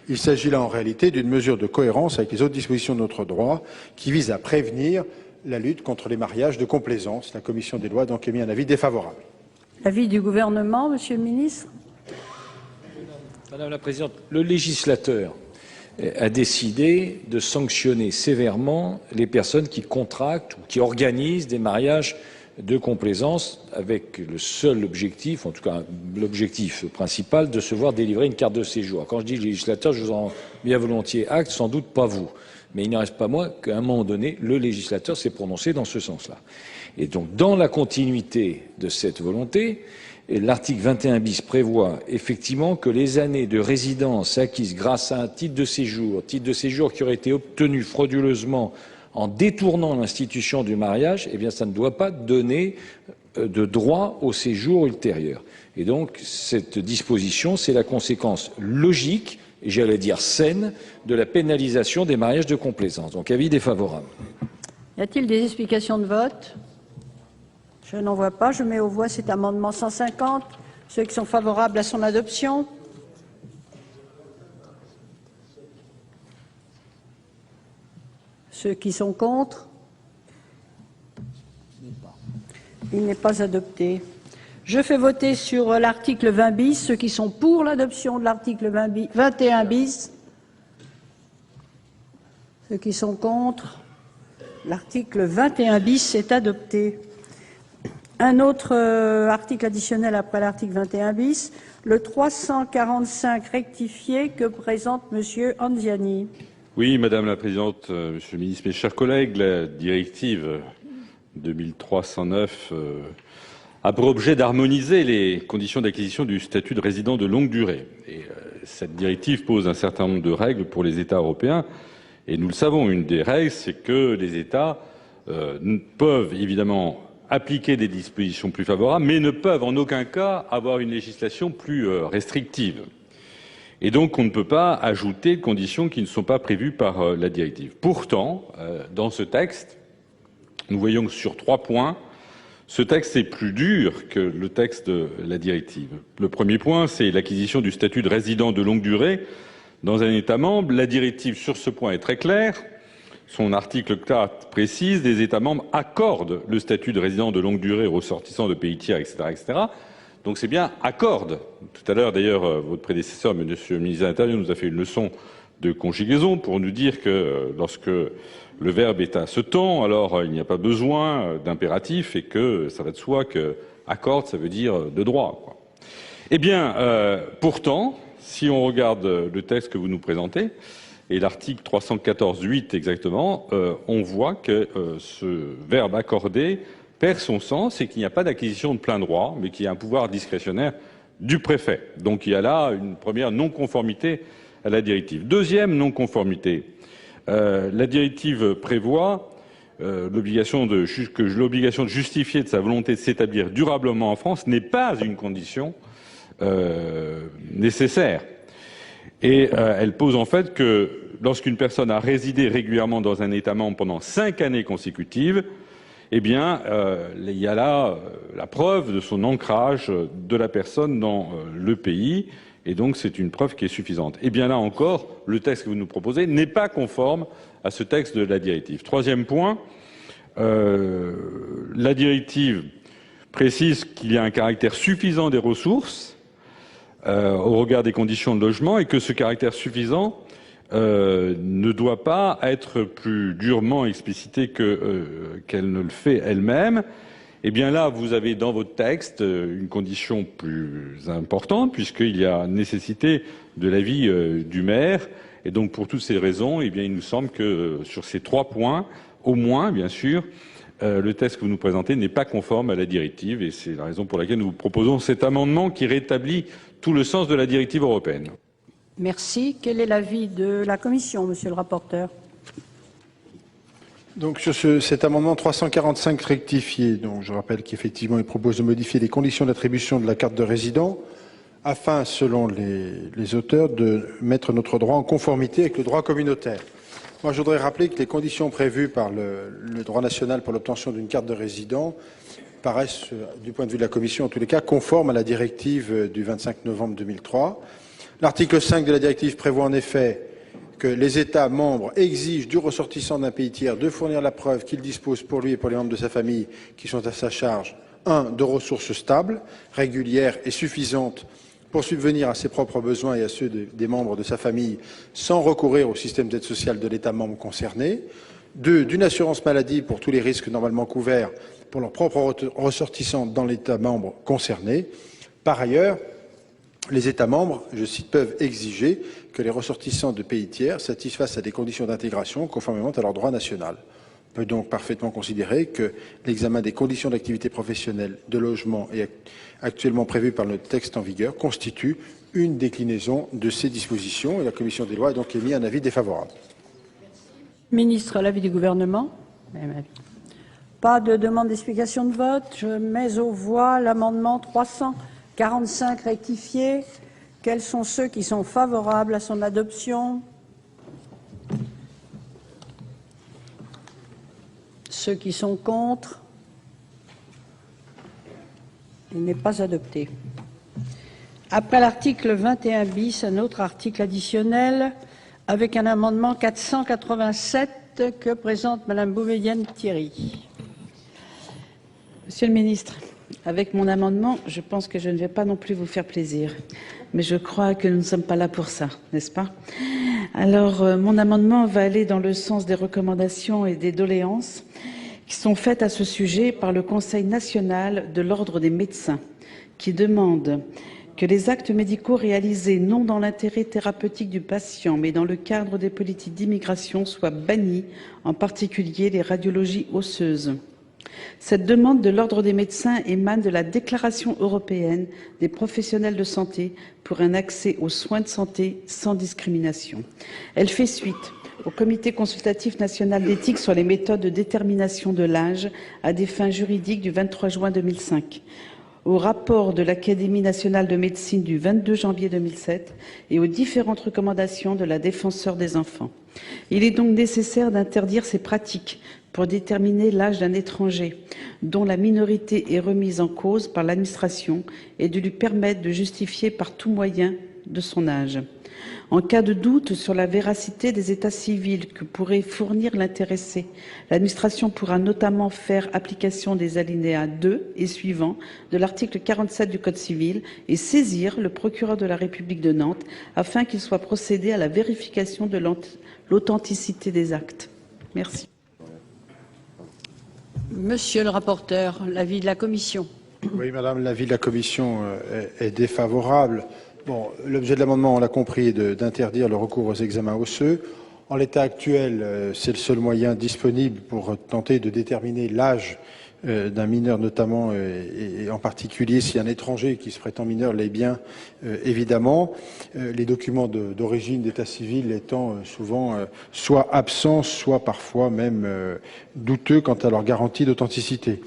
Il s'agit là en réalité d'une mesure de cohérence avec les autres dispositions de notre droit qui vise à prévenir la lutte contre les mariages de complaisance. La Commission des lois a donc émis un avis défavorable. L'avis du gouvernement, Monsieur le ministre. Madame la Présidente, le législateur a décidé de sanctionner sévèrement les personnes qui contractent ou qui organisent des mariages de complaisance avec le seul objectif, en tout cas l'objectif principal, de se voir délivrer une carte de séjour. Quand je dis législateur, je vous en bien volontiers acte, sans doute pas vous. Mais il n'en reste pas moins qu'à un moment donné, le législateur s'est prononcé dans ce sens-là. Et donc, dans la continuité de cette volonté, l'article 21 bis prévoit effectivement que les années de résidence acquises grâce à un titre de séjour qui aurait été obtenu frauduleusement en détournant l'institution du mariage, eh bien, ça ne doit pas donner de droit au séjour ultérieur. Et donc, cette disposition, c'est la conséquence logique, et j'allais dire saine, de la pénalisation des mariages de complaisance. Donc, avis défavorable. Y a-t-il des explications de vote? Je n'en vois pas. Je mets aux voix cet amendement 150. Ceux qui sont favorables à son adoption. Ceux qui sont contre. Il n'est pas adopté. Je fais voter sur l'article 20 bis. Ceux qui sont pour l'adoption de l'article 21 bis. Ceux qui sont contre. L'article 21 bis est adopté. Un autre article additionnel après l'article 21 bis, le 345 rectifié que présente Monsieur Anziani. Oui, Madame la Présidente, Monsieur le Ministre, mes chers collègues, la directive 2309 a pour objet d'harmoniser les conditions d'acquisition du statut de résident de longue durée. Et cette directive pose un certain nombre de règles pour les États européens. Et nous le savons, une des règles, c'est que les États peuvent évidemment appliquer des dispositions plus favorables, mais ne peuvent en aucun cas avoir une législation plus restrictive. Et donc, on ne peut pas ajouter de conditions qui ne sont pas prévues par la directive. Pourtant, dans ce texte, nous voyons que sur 3 points, ce texte est plus dur que le texte de la directive. Le premier point, c'est l'acquisition du statut de résident de longue durée dans un État membre. La directive sur ce point est très claire. Son article 4 précise, les États membres accordent le statut de résident de longue durée aux ressortissants de pays tiers, etc., etc. Donc c'est bien accorde. Tout à l'heure, d'ailleurs, votre prédécesseur, Monsieur le ministre de l'Intérieur, nous a fait une leçon de conjugaison pour nous dire que lorsque le verbe est à ce temps, alors il n'y a pas besoin d'impératif et que ça va de soi que accorde, ça veut dire de droit, quoi. Eh bien, pourtant, si on regarde le texte que vous nous présentez, et l'article 314.8 exactement, on voit que ce verbe accorder perd son sens et qu'il n'y a pas d'acquisition de plein droit, mais qu'il y a un pouvoir discrétionnaire du préfet. Donc il y a là une première non-conformité à la directive. Deuxième non-conformité, la directive prévoit l'obligation de justifier de sa volonté de s'établir durablement en France n'est pas une condition nécessaire. Et elle pose en fait que lorsqu'une personne a résidé régulièrement dans un État membre pendant 5 années consécutives, eh bien, il y a là la preuve de son ancrage de la personne dans le pays. et donc c'est une preuve qui est suffisante. Et bien là encore, le texte que vous nous proposez n'est pas conforme à ce texte de la directive. Troisième point, la directive précise qu'il y a un caractère suffisant des ressources au regard des conditions de logement et que ce caractère suffisant ne doit pas être plus durement explicité qu'elle ne le fait elle-même. Eh bien là, vous avez dans votre texte une condition plus importante puisqu'il y a nécessité de l'avis du maire. Et donc pour toutes ces raisons, eh bien, il nous semble que sur ces 3 points, au moins, bien sûr, le texte que vous nous présentez n'est pas conforme à la directive et c'est la raison pour laquelle nous vous proposons cet amendement qui rétablit tout le sens de la directive européenne. Merci. Quel est l'avis de la Commission, monsieur le rapporteur? Donc sur cet amendement 345 rectifié, donc je rappelle qu'effectivement il propose de modifier les conditions d'attribution de la carte de résident afin, selon les auteurs, de mettre notre droit en conformité avec le droit communautaire. Moi, je voudrais rappeler que les conditions prévues par le droit national pour l'obtention d'une carte de résident paraissent, du point de vue de la Commission, en tous les cas, conformes à la directive du 25 novembre 2003. L'article 5 de la directive prévoit en effet que les États membres exigent du ressortissant d'un pays tiers de fournir la preuve qu'il dispose pour lui et pour les membres de sa famille qui sont à sa charge, 1, de ressources stables, régulières et suffisantes pour subvenir à ses propres besoins et à ceux des membres de sa famille sans recourir au système d'aide sociale de l'État membre concerné, 2, d'une assurance maladie pour tous les risques normalement couverts pour leurs propres ressortissants dans l'État membre concerné. Par ailleurs, les États membres, je cite, peuvent exiger que les ressortissants de pays tiers satisfassent à des conditions d'intégration conformément à leur droit national. On peut donc parfaitement considérer que l'examen des conditions d'activité professionnelle, de logement et actuellement prévu par le texte en vigueur constitue une déclinaison de ces dispositions et la Commission des lois a donc émis un avis défavorable. Ministre, l'avis du gouvernement? Même avis. Pas de demande d'explication de vote. Je mets aux voix l'amendement 345 rectifié. Quels sont ceux qui sont favorables à son adoption? Ceux qui sont contre? Il n'est pas adopté. Après l'article 21 bis, un autre article additionnel avec un amendement 487 que présente Madame Boumedienne-Thierry. Monsieur le ministre, avec mon amendement, je pense que je ne vais pas non plus vous faire plaisir. Mais je crois que nous ne sommes pas là pour ça, n'est-ce pas? Alors, mon amendement va aller dans le sens des recommandations et des doléances qui sont faites à ce sujet par le Conseil national de l'Ordre des médecins, qui demande que les actes médicaux réalisés non dans l'intérêt thérapeutique du patient, mais dans le cadre des politiques d'immigration soient bannis, en particulier les radiologies osseuses. Cette demande de l'Ordre des médecins émane de la Déclaration européenne des professionnels de santé pour un accès aux soins de santé sans discrimination. Elle fait suite au Comité consultatif national d'éthique sur les méthodes de détermination de l'âge à des fins juridiques du 23 juin 2005, au rapport de l'Académie nationale de médecine du 22 janvier 2007 et aux différentes recommandations de la Défenseure des enfants. Il est donc nécessaire d'interdire ces pratiques pour déterminer l'âge d'un étranger dont la minorité est remise en cause par l'administration et de lui permettre de justifier par tout moyen de son âge. En cas de doute sur la véracité des états civils que pourrait fournir l'intéressé, l'administration pourra notamment faire application des alinéas 2 et suivants de l'article 47 du Code civil et saisir le procureur de la République de Nantes afin qu'il soit procédé à la vérification de l'authenticité des actes. Merci. Monsieur le rapporteur, l'avis de la Commission. Oui, Madame, l'avis de la Commission est défavorable. Bon, l'objet de l'amendement, on l'a compris, est d'interdire le recours aux examens osseux. En l'état actuel, c'est le seul moyen disponible pour tenter de déterminer l'âge d'un mineur, notamment, et en particulier si un étranger qui se prétend mineur l'est bien, évidemment. Les documents d'origine d'état civil étant souvent soit absents, soit parfois même douteux quant à leur garantie d'authenticité.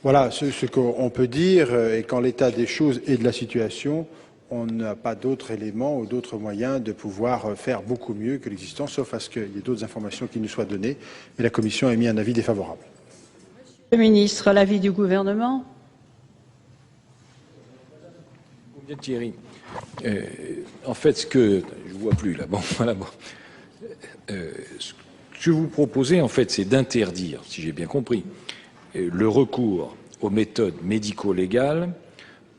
Voilà ce qu'on peut dire, et qu'en l'état des choses et de la situation, on n'a pas d'autres éléments ou d'autres moyens de pouvoir faire beaucoup mieux que l'existant, sauf à ce qu'il y ait d'autres informations qui nous soient données. Mais la Commission a émis un avis défavorable. Monsieur le ministre, l'avis du gouvernement. Thierry. En fait, ce que je vois plus là, bon, voilà, bon. Ce que vous proposez, en fait, c'est d'interdire, si j'ai bien compris, le recours aux méthodes médico-légales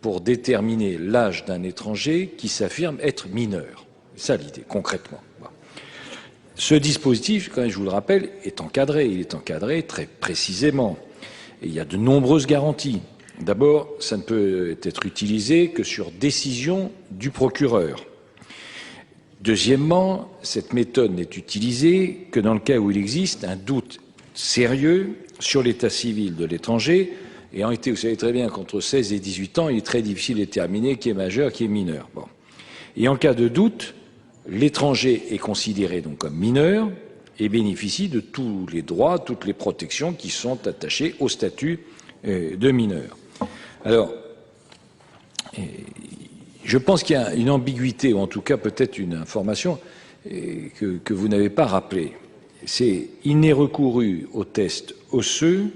pour déterminer l'âge d'un étranger qui s'affirme être mineur. C'est ça l'idée, concrètement. Ce dispositif, quand même, je vous le rappelle, est encadré. Il est encadré très précisément. Et il y a de nombreuses garanties. D'abord, ça ne peut être utilisé que sur décision du procureur. Deuxièmement, cette méthode n'est utilisée que dans le cas où il existe un doute sérieux sur l'état civil de l'étranger. Et en été, vous savez très bien qu'entre 16 et 18 ans, il est très difficile de déterminer qui est majeur, qui est mineur. Bon. Et en cas de doute, l'étranger est considéré donc comme mineur et bénéficie de tous les droits, toutes les protections qui sont attachées au statut de mineur. Alors, je pense qu'il y a une ambiguïté, ou en tout cas peut-être une information que vous n'avez pas rappelée. C'est « il n'est recouru au test osseux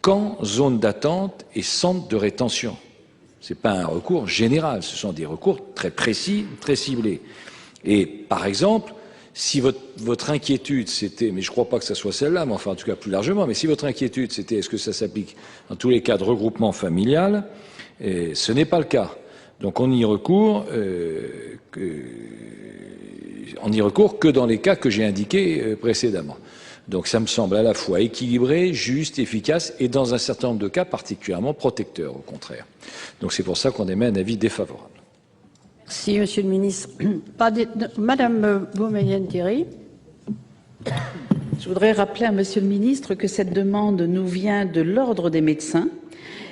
qu'en zone d'attente et centre de rétention ». Ce n'est pas un recours général, ce sont des recours très précis, très ciblés. Et par exemple, si votre inquiétude c'était, mais je ne crois pas que ce soit celle-là, mais enfin en tout cas plus largement, mais si votre inquiétude c'était est-ce que ça s'applique dans tous les cas de regroupement familial, ce n'est pas le cas. Donc on n'y recourt que dans les cas que j'ai indiqués précédemment. Donc ça me semble à la fois équilibré, juste, efficace et dans un certain nombre de cas particulièrement protecteur au contraire. Donc c'est pour ça qu'on émet un avis défavorable. Merci, Monsieur le Ministre. Madame Boumedienne-Thierry. Je voudrais rappeler à Monsieur le Ministre que cette demande nous vient de l'Ordre des médecins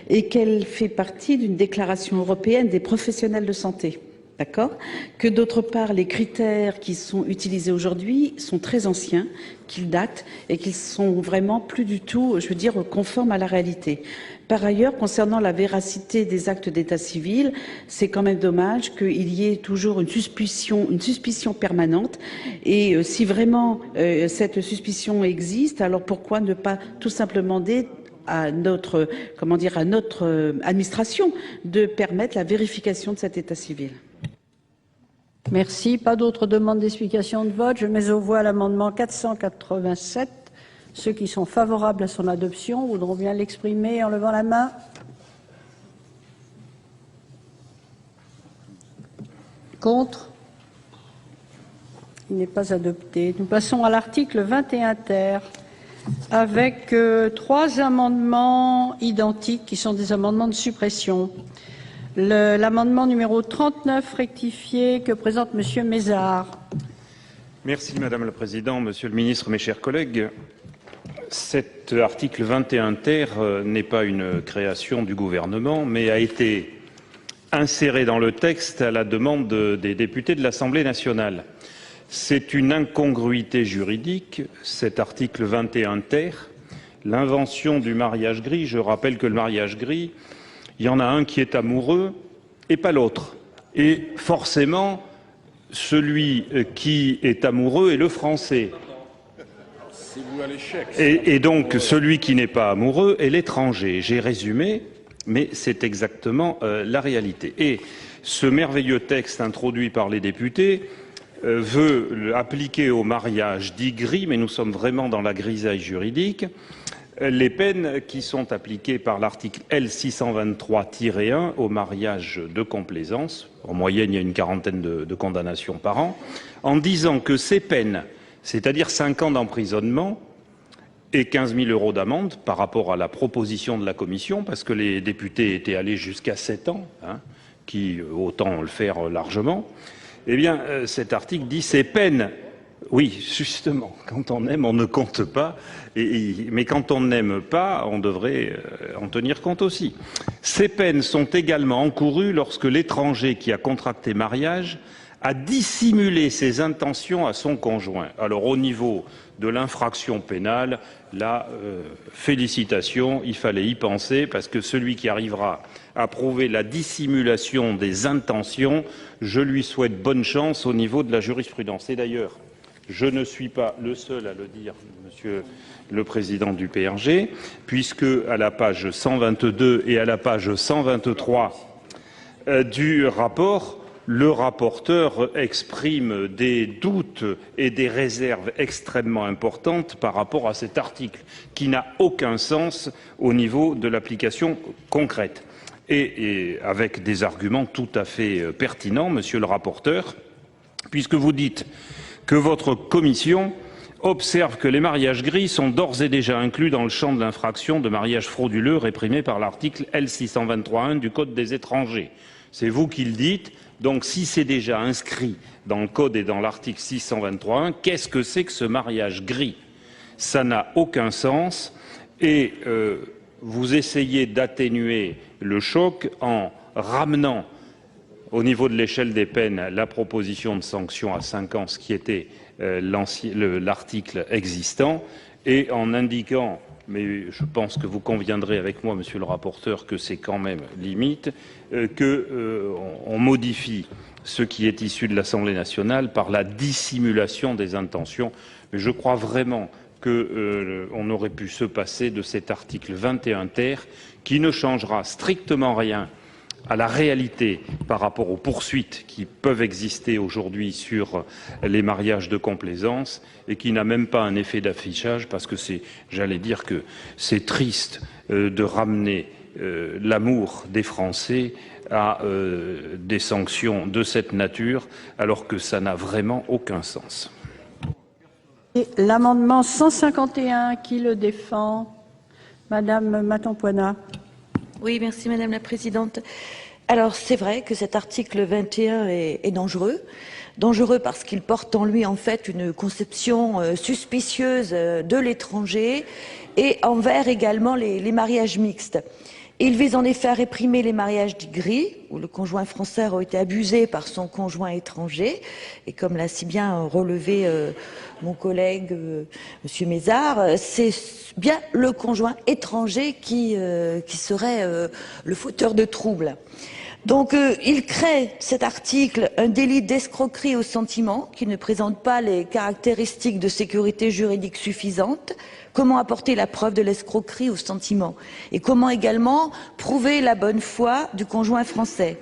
et qu'elle fait partie d'une déclaration européenne des professionnels de santé. D'accord ? Que d'autre part, les critères qui sont utilisés aujourd'hui sont très anciens, qu'ils datent et qu'ils sont vraiment plus du tout, je veux dire, conformes à la réalité. Par ailleurs, concernant la véracité des actes d'état civil, c'est quand même dommage qu'il y ait toujours une suspicion permanente. Et si vraiment cette suspicion existe, alors pourquoi ne pas tout simplement demander à notre, à notre administration de permettre la vérification de cet état civil? Merci. Pas d'autres demandes d'explication de vote. Je mets aux voix l'amendement 487. Ceux qui sont favorables à son adoption voudront bien l'exprimer en levant la main. Contre? Il n'est pas adopté. Nous passons à l'article 21 ter avec 3 amendements identiques qui sont des amendements de suppression. L'amendement numéro 39 rectifié que présente Monsieur Mézard. Merci Madame la Présidente, Monsieur le Ministre, mes chers collègues. Cet article 21 ter n'est pas une création du gouvernement, mais a été inséré dans le texte à la demande des députés de l'Assemblée nationale. C'est une incongruité juridique, cet article 21 ter, l'invention du mariage gris. Je rappelle que le mariage gris, il y en a un qui est amoureux et pas l'autre. Et forcément, celui qui est amoureux est le français. Et donc, celui qui n'est pas amoureux est l'étranger. J'ai résumé, mais c'est exactement la réalité. Et ce merveilleux texte introduit par les députés veut appliquer au mariage dit gris, mais nous sommes vraiment dans la grisaille juridique, les peines qui sont appliquées par l'article L623-1 au mariage de complaisance. En moyenne, il y a une quarantaine de condamnations par an, en disant que ces peines, c'est-à-dire 5 ans d'emprisonnement et 15 000 € d'amende par rapport à la proposition de la Commission, parce que les députés étaient allés jusqu'à 7 ans, qui autant le faire largement, eh bien, cet article dit ces peines. Oui, justement, quand on aime, on ne compte pas, mais quand on n'aime pas, on devrait en tenir compte aussi. Ces peines sont également encourues lorsque l'étranger qui a contracté mariage a dissimulé ses intentions à son conjoint. Alors au niveau de l'infraction pénale, là, félicitations, il fallait y penser, parce que celui qui arrivera à prouver la dissimulation des intentions, je lui souhaite bonne chance au niveau de la jurisprudence. Et d'ailleurs, je ne suis pas le seul à le dire, Monsieur le Président du PRG, puisque à la page 122 et à la page 123 du rapport, le rapporteur exprime des doutes et des réserves extrêmement importantes par rapport à cet article, qui n'a aucun sens au niveau de l'application concrète. Et avec des arguments tout à fait pertinents, monsieur le rapporteur, puisque vous dites que votre commission observe que les mariages gris sont d'ores et déjà inclus dans le champ de l'infraction de mariage frauduleux réprimé par l'article L623-1 du Code des étrangers. C'est vous qui le dites. Donc si c'est déjà inscrit dans le Code et dans l'article 623.1, qu'est-ce que c'est que ce mariage gris? Ça n'a aucun sens et vous essayez d'atténuer le choc en ramenant au niveau de l'échelle des peines la proposition de sanction à 5 ans, ce qui était l'article existant, et en indiquant, mais je pense que vous conviendrez avec moi, monsieur le rapporteur, que c'est quand même limite, qu'on modifie ce qui est issu de l'Assemblée nationale par la dissimulation des intentions. Mais je crois vraiment qu'on aurait pu se passer de cet article 21 ter qui ne changera strictement rien à la réalité par rapport aux poursuites qui peuvent exister aujourd'hui sur les mariages de complaisance et qui n'a même pas un effet d'affichage parce que j'allais dire que c'est triste de ramener l'amour des Français à des sanctions de cette nature alors que ça n'a vraiment aucun sens. L'amendement 151, qui le défend? Madame Maton-Poinat. Oui, merci Madame la Présidente. Alors c'est vrai que cet article 21 est dangereux. Dangereux parce qu'il porte en lui en fait une conception suspicieuse de l'étranger et envers également les mariages mixtes. Il vise en effet à réprimer les mariages dits gris, où le conjoint français aurait été abusé par son conjoint étranger. Et comme l'a si bien relevé mon collègue Monsieur Mézard, c'est bien le conjoint étranger qui serait le fauteur de troubles. Donc il crée, cet article, un délit d'escroquerie au sentiment qui ne présente pas les caractéristiques de sécurité juridique suffisantes. Comment apporter la preuve de l'escroquerie au sentiment? Et comment également prouver la bonne foi du conjoint français?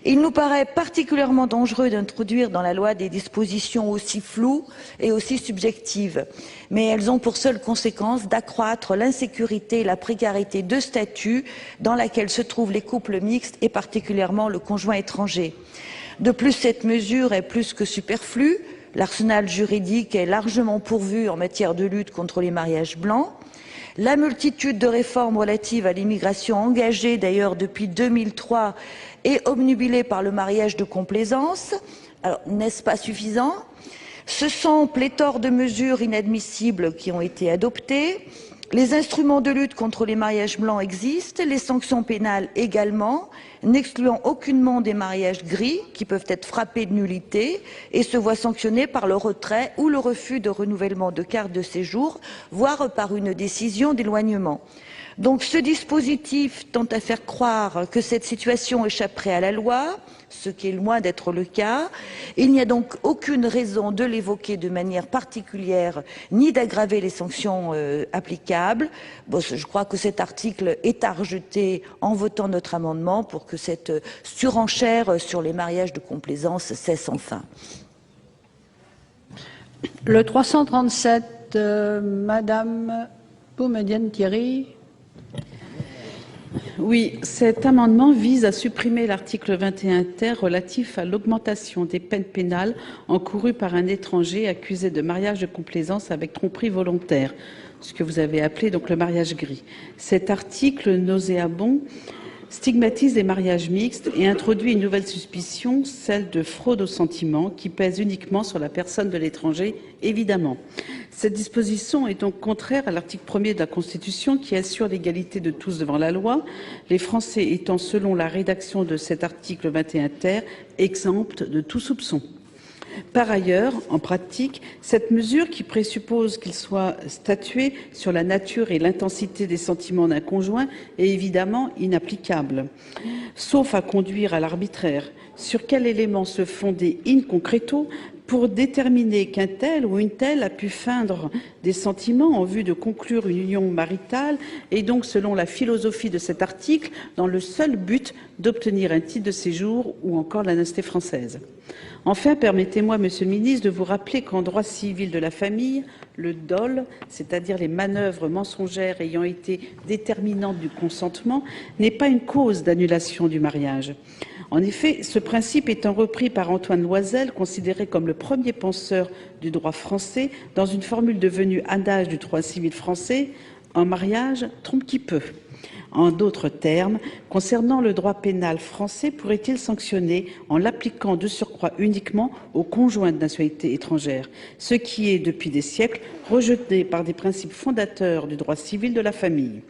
Il nous paraît particulièrement dangereux d'introduire dans la loi des dispositions aussi floues et aussi subjectives. Mais elles ont pour seule conséquence d'accroître l'insécurité et la précarité de statut dans laquelle se trouvent les couples mixtes et particulièrement le conjoint étranger. De plus, cette mesure est plus que superflue. L'arsenal juridique est largement pourvu en matière de lutte contre les mariages blancs. La multitude de réformes relatives à l'immigration engagées d'ailleurs depuis 2003 est obnubilée par le mariage de complaisance. Alors, n'est-ce pas suffisant? Ce sont pléthore de mesures inadmissibles qui ont été adoptées. Les instruments de lutte contre les mariages blancs existent, les sanctions pénales également, n'excluant aucunement des mariages gris qui peuvent être frappés de nullité et se voient sanctionnés par le retrait ou le refus de renouvellement de carte de séjour, voire par une décision d'éloignement. Donc ce dispositif tend à faire croire que cette situation échapperait à la loi, ce qui est loin d'être le cas. Il n'y a donc aucune raison de l'évoquer de manière particulière, ni d'aggraver les sanctions applicables. Bon, je crois que cet article est à rejeter en votant notre amendement pour que cette surenchère sur les mariages de complaisance cesse enfin. Le 337, Madame Boumedienne-Thierry. Oui, cet amendement vise à supprimer l'article 21 ter relatif à l'augmentation des peines pénales encourues par un étranger accusé de mariage de complaisance avec tromperie volontaire, ce que vous avez appelé donc le mariage gris. Cet article nauséabond stigmatise les mariages mixtes et introduit une nouvelle suspicion, celle de fraude au sentiment, qui pèse uniquement sur la personne de l'étranger, évidemment. Cette disposition est donc contraire à l'article 1er de la Constitution qui assure l'égalité de tous devant la loi, les Français étant, selon la rédaction de cet article 21 ter, exempts de tout soupçon. Par ailleurs, en pratique, cette mesure qui présuppose qu'il soit statué sur la nature et l'intensité des sentiments d'un conjoint est évidemment inapplicable, sauf à conduire à l'arbitraire. Sur quel élément se fonder in concreto pour déterminer qu'un tel ou une telle a pu feindre des sentiments en vue de conclure une union maritale et donc, selon la philosophie de cet article, dans le seul but d'obtenir un titre de séjour ou encore la nationalité française. Enfin, permettez-moi, Monsieur le Ministre, de vous rappeler qu'en droit civil de la famille, le dol, c'est-à-dire les manœuvres mensongères ayant été déterminantes du consentement, n'est pas une cause d'annulation du mariage. En effet, ce principe étant repris par Antoine Loisel, considéré comme le premier penseur du droit français, dans une formule devenue adage du droit civil français, un mariage trompe qui peut. En d'autres termes, concernant le droit pénal français, pourrait-il sanctionner en l'appliquant de surcroît uniquement aux conjoints de nationalité étrangère, ce qui est, depuis des siècles, rejeté par des principes fondateurs du droit civil de la famille.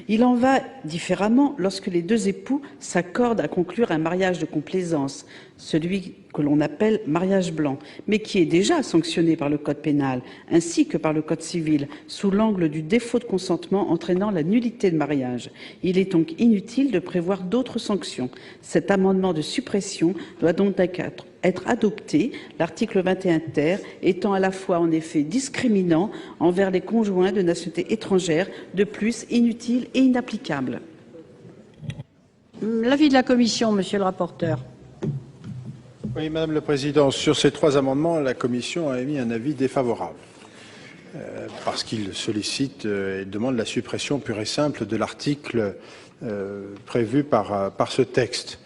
Il en va différemment lorsque les deux époux s'accordent à conclure un mariage de complaisance, celui que l'on appelle mariage blanc, mais qui est déjà sanctionné par le Code pénal, ainsi que par le Code civil, sous l'angle du défaut de consentement entraînant la nullité de mariage. Il est donc inutile de prévoir d'autres sanctions. Cet amendement de suppression doit donc être adopté, l'article 21 ter étant à la fois en effet discriminant envers les conjoints de nationalité étrangère, de plus inutile et inapplicable. L'avis de la Commission, Monsieur le rapporteur. Oui, Madame le Président, sur ces trois amendements, la Commission a émis un avis défavorable parce qu'il sollicite et demande la suppression pure et simple de l'article prévu par ce texte.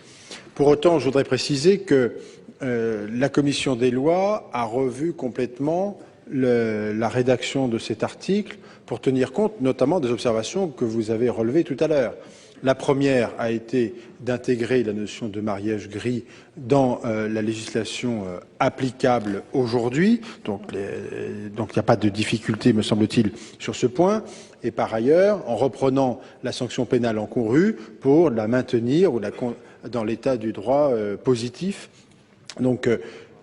Pour autant, je voudrais préciser que la Commission des lois a revu complètement la rédaction de cet article pour tenir compte notamment des observations que vous avez relevées tout à l'heure. La première a été d'intégrer la notion de mariage gris dans la législation applicable aujourd'hui. Donc il n'y a pas de difficulté, me semble-t-il, sur ce point. Et par ailleurs, en reprenant la sanction pénale encourue pour la maintenir ou dans l'état du droit positif. Donc,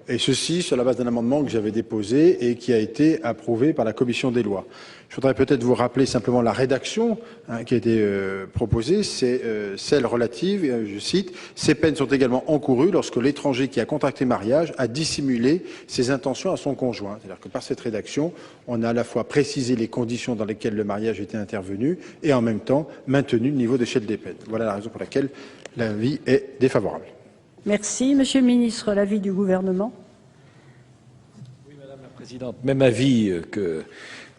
et ceci sur la base d'un amendement que j'avais déposé et qui a été approuvé par la Commission des lois. Je voudrais peut-être vous rappeler simplement la rédaction qui a été proposée, c'est celle relative, je cite, « Ces peines sont également encourues lorsque l'étranger qui a contracté mariage a dissimulé ses intentions à son conjoint ». C'est-à-dire que par cette rédaction, on a à la fois précisé les conditions dans lesquelles le mariage était intervenu et en même temps maintenu le niveau d'échelle des peines. Voilà la raison pour laquelle l'avis est défavorable. Merci. Monsieur le ministre, l'avis du gouvernement. Oui, Madame la Présidente, même avis que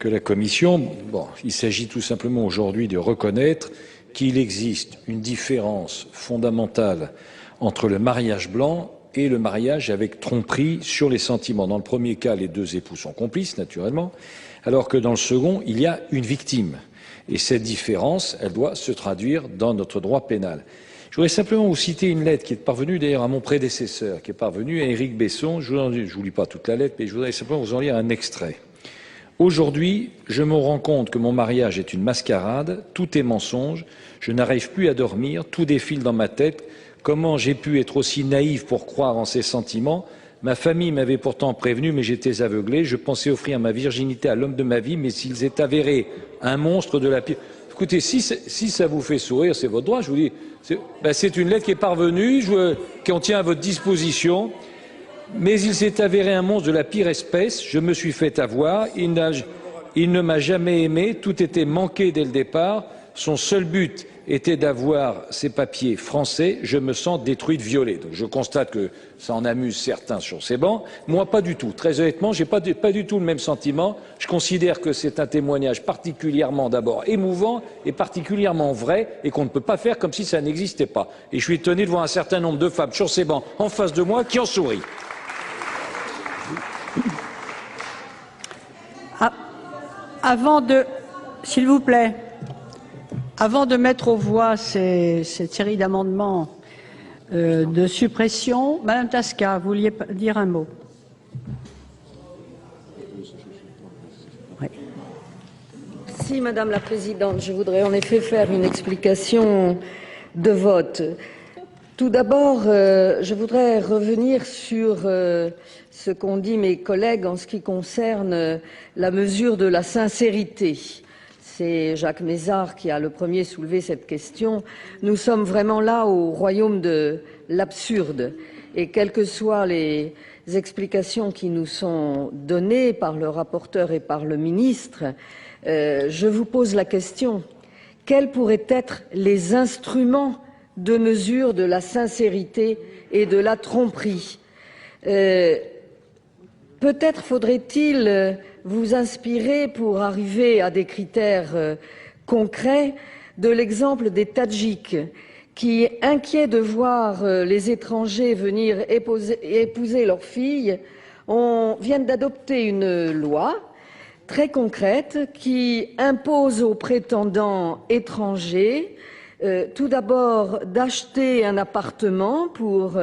la Commission. Bon, il s'agit tout simplement aujourd'hui de reconnaître qu'il existe une différence fondamentale entre le mariage blanc et le mariage avec tromperie sur les sentiments. Dans le premier cas, les deux époux sont complices, naturellement, alors que dans le second, il y a une victime. Et cette différence, elle doit se traduire dans notre droit pénal. Je voudrais simplement vous citer une lettre qui est parvenue d'ailleurs à mon prédécesseur, qui est parvenue à Éric Besson. Je ne vous lis pas toute la lettre, mais je voudrais simplement vous en lire un extrait. Aujourd'hui, je me rends compte que mon mariage est une mascarade, tout est mensonge, je n'arrive plus à dormir, tout défile dans ma tête. Comment j'ai pu être aussi naïf pour croire en ces sentiments? Ma famille m'avait pourtant prévenu, mais j'étais aveuglé. Je pensais offrir ma virginité à l'homme de ma vie, mais s'il s'est avéré un monstre de la pire... Écoutez, si ça vous fait sourire, c'est votre droit, je vous dis. C'est une lettre qui est parvenue, qu'on tient à votre disposition. Mais il s'est avéré un monstre de la pire espèce. Je me suis fait avoir. Il ne m'a jamais aimé. Tout était manqué dès le départ. Son seul but était d'avoir ses papiers français. Je me sens détruite, violée. Donc je constate que ça en amuse certains sur ces bancs. Moi, pas du tout. Très honnêtement, j'ai pas du tout le même sentiment. Je considère que c'est un témoignage particulièrement d'abord émouvant et particulièrement vrai et qu'on ne peut pas faire comme si ça n'existait pas. Et je suis étonné de voir un certain nombre de femmes sur ces bancs en face de moi qui en sourient. Avant de... S'il vous plaît. Avant de mettre aux voix cette série d'amendements de suppression, Madame Tasca, vous vouliez dire un mot? Oui. Si, Madame la Présidente, je voudrais en effet faire une explication de vote. Tout d'abord, je voudrais revenir sur ce qu'ont dit mes collègues en ce qui concerne la mesure de la sincérité. C'est Jacques Mézard qui a le premier soulevé cette question. Nous sommes vraiment là au royaume de l'absurde. Et quelles que soient les explications qui nous sont données par le rapporteur et par le ministre, je vous pose la question: quels pourraient être les instruments de mesure de la sincérité et de la tromperie? Peut-être faudrait-il vous inspirer, pour arriver à des critères concrets, de l'exemple des Tadjiks, qui, inquiets de voir les étrangers venir épouser leurs filles, viennent d'adopter une loi très concrète qui impose aux prétendants étrangers tout d'abord d'acheter un appartement pour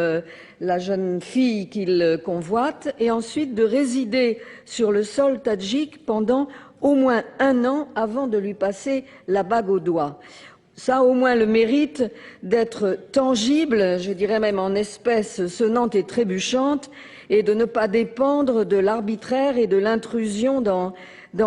la jeune fille qu'ils convoitent, et ensuite de résider sur le sol tadjik pendant au moins 1 an avant de lui passer la bague au doigt. Ça a au moins le mérite d'être tangible, je dirais même en espèces sonnantes et trébuchantes, et de ne pas dépendre de l'arbitraire et de l'intrusion dans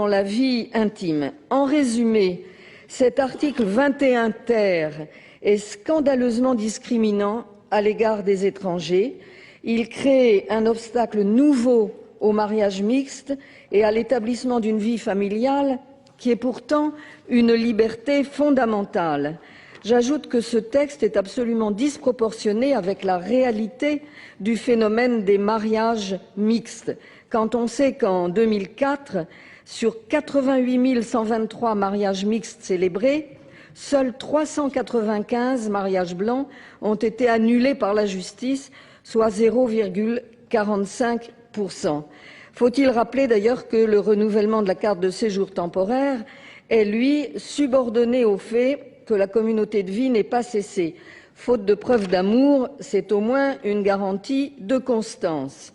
la vie intime. En résumé, cet article 21 ter est scandaleusement discriminant à l'égard des étrangers. Il crée un obstacle nouveau au mariage mixte et à l'établissement d'une vie familiale qui est pourtant une liberté fondamentale. J'ajoute que ce texte est absolument disproportionné avec la réalité du phénomène des mariages mixtes, quand on sait qu'en 2004, sur 88 123 mariages mixtes célébrés, seuls 395 mariages blancs ont été annulés par la justice, soit 0,45%. Faut-il rappeler d'ailleurs que le renouvellement de la carte de séjour temporaire est, lui, subordonné au fait que la communauté de vie n'est pas cessée. Faute de preuves d'amour, c'est au moins une garantie de constance.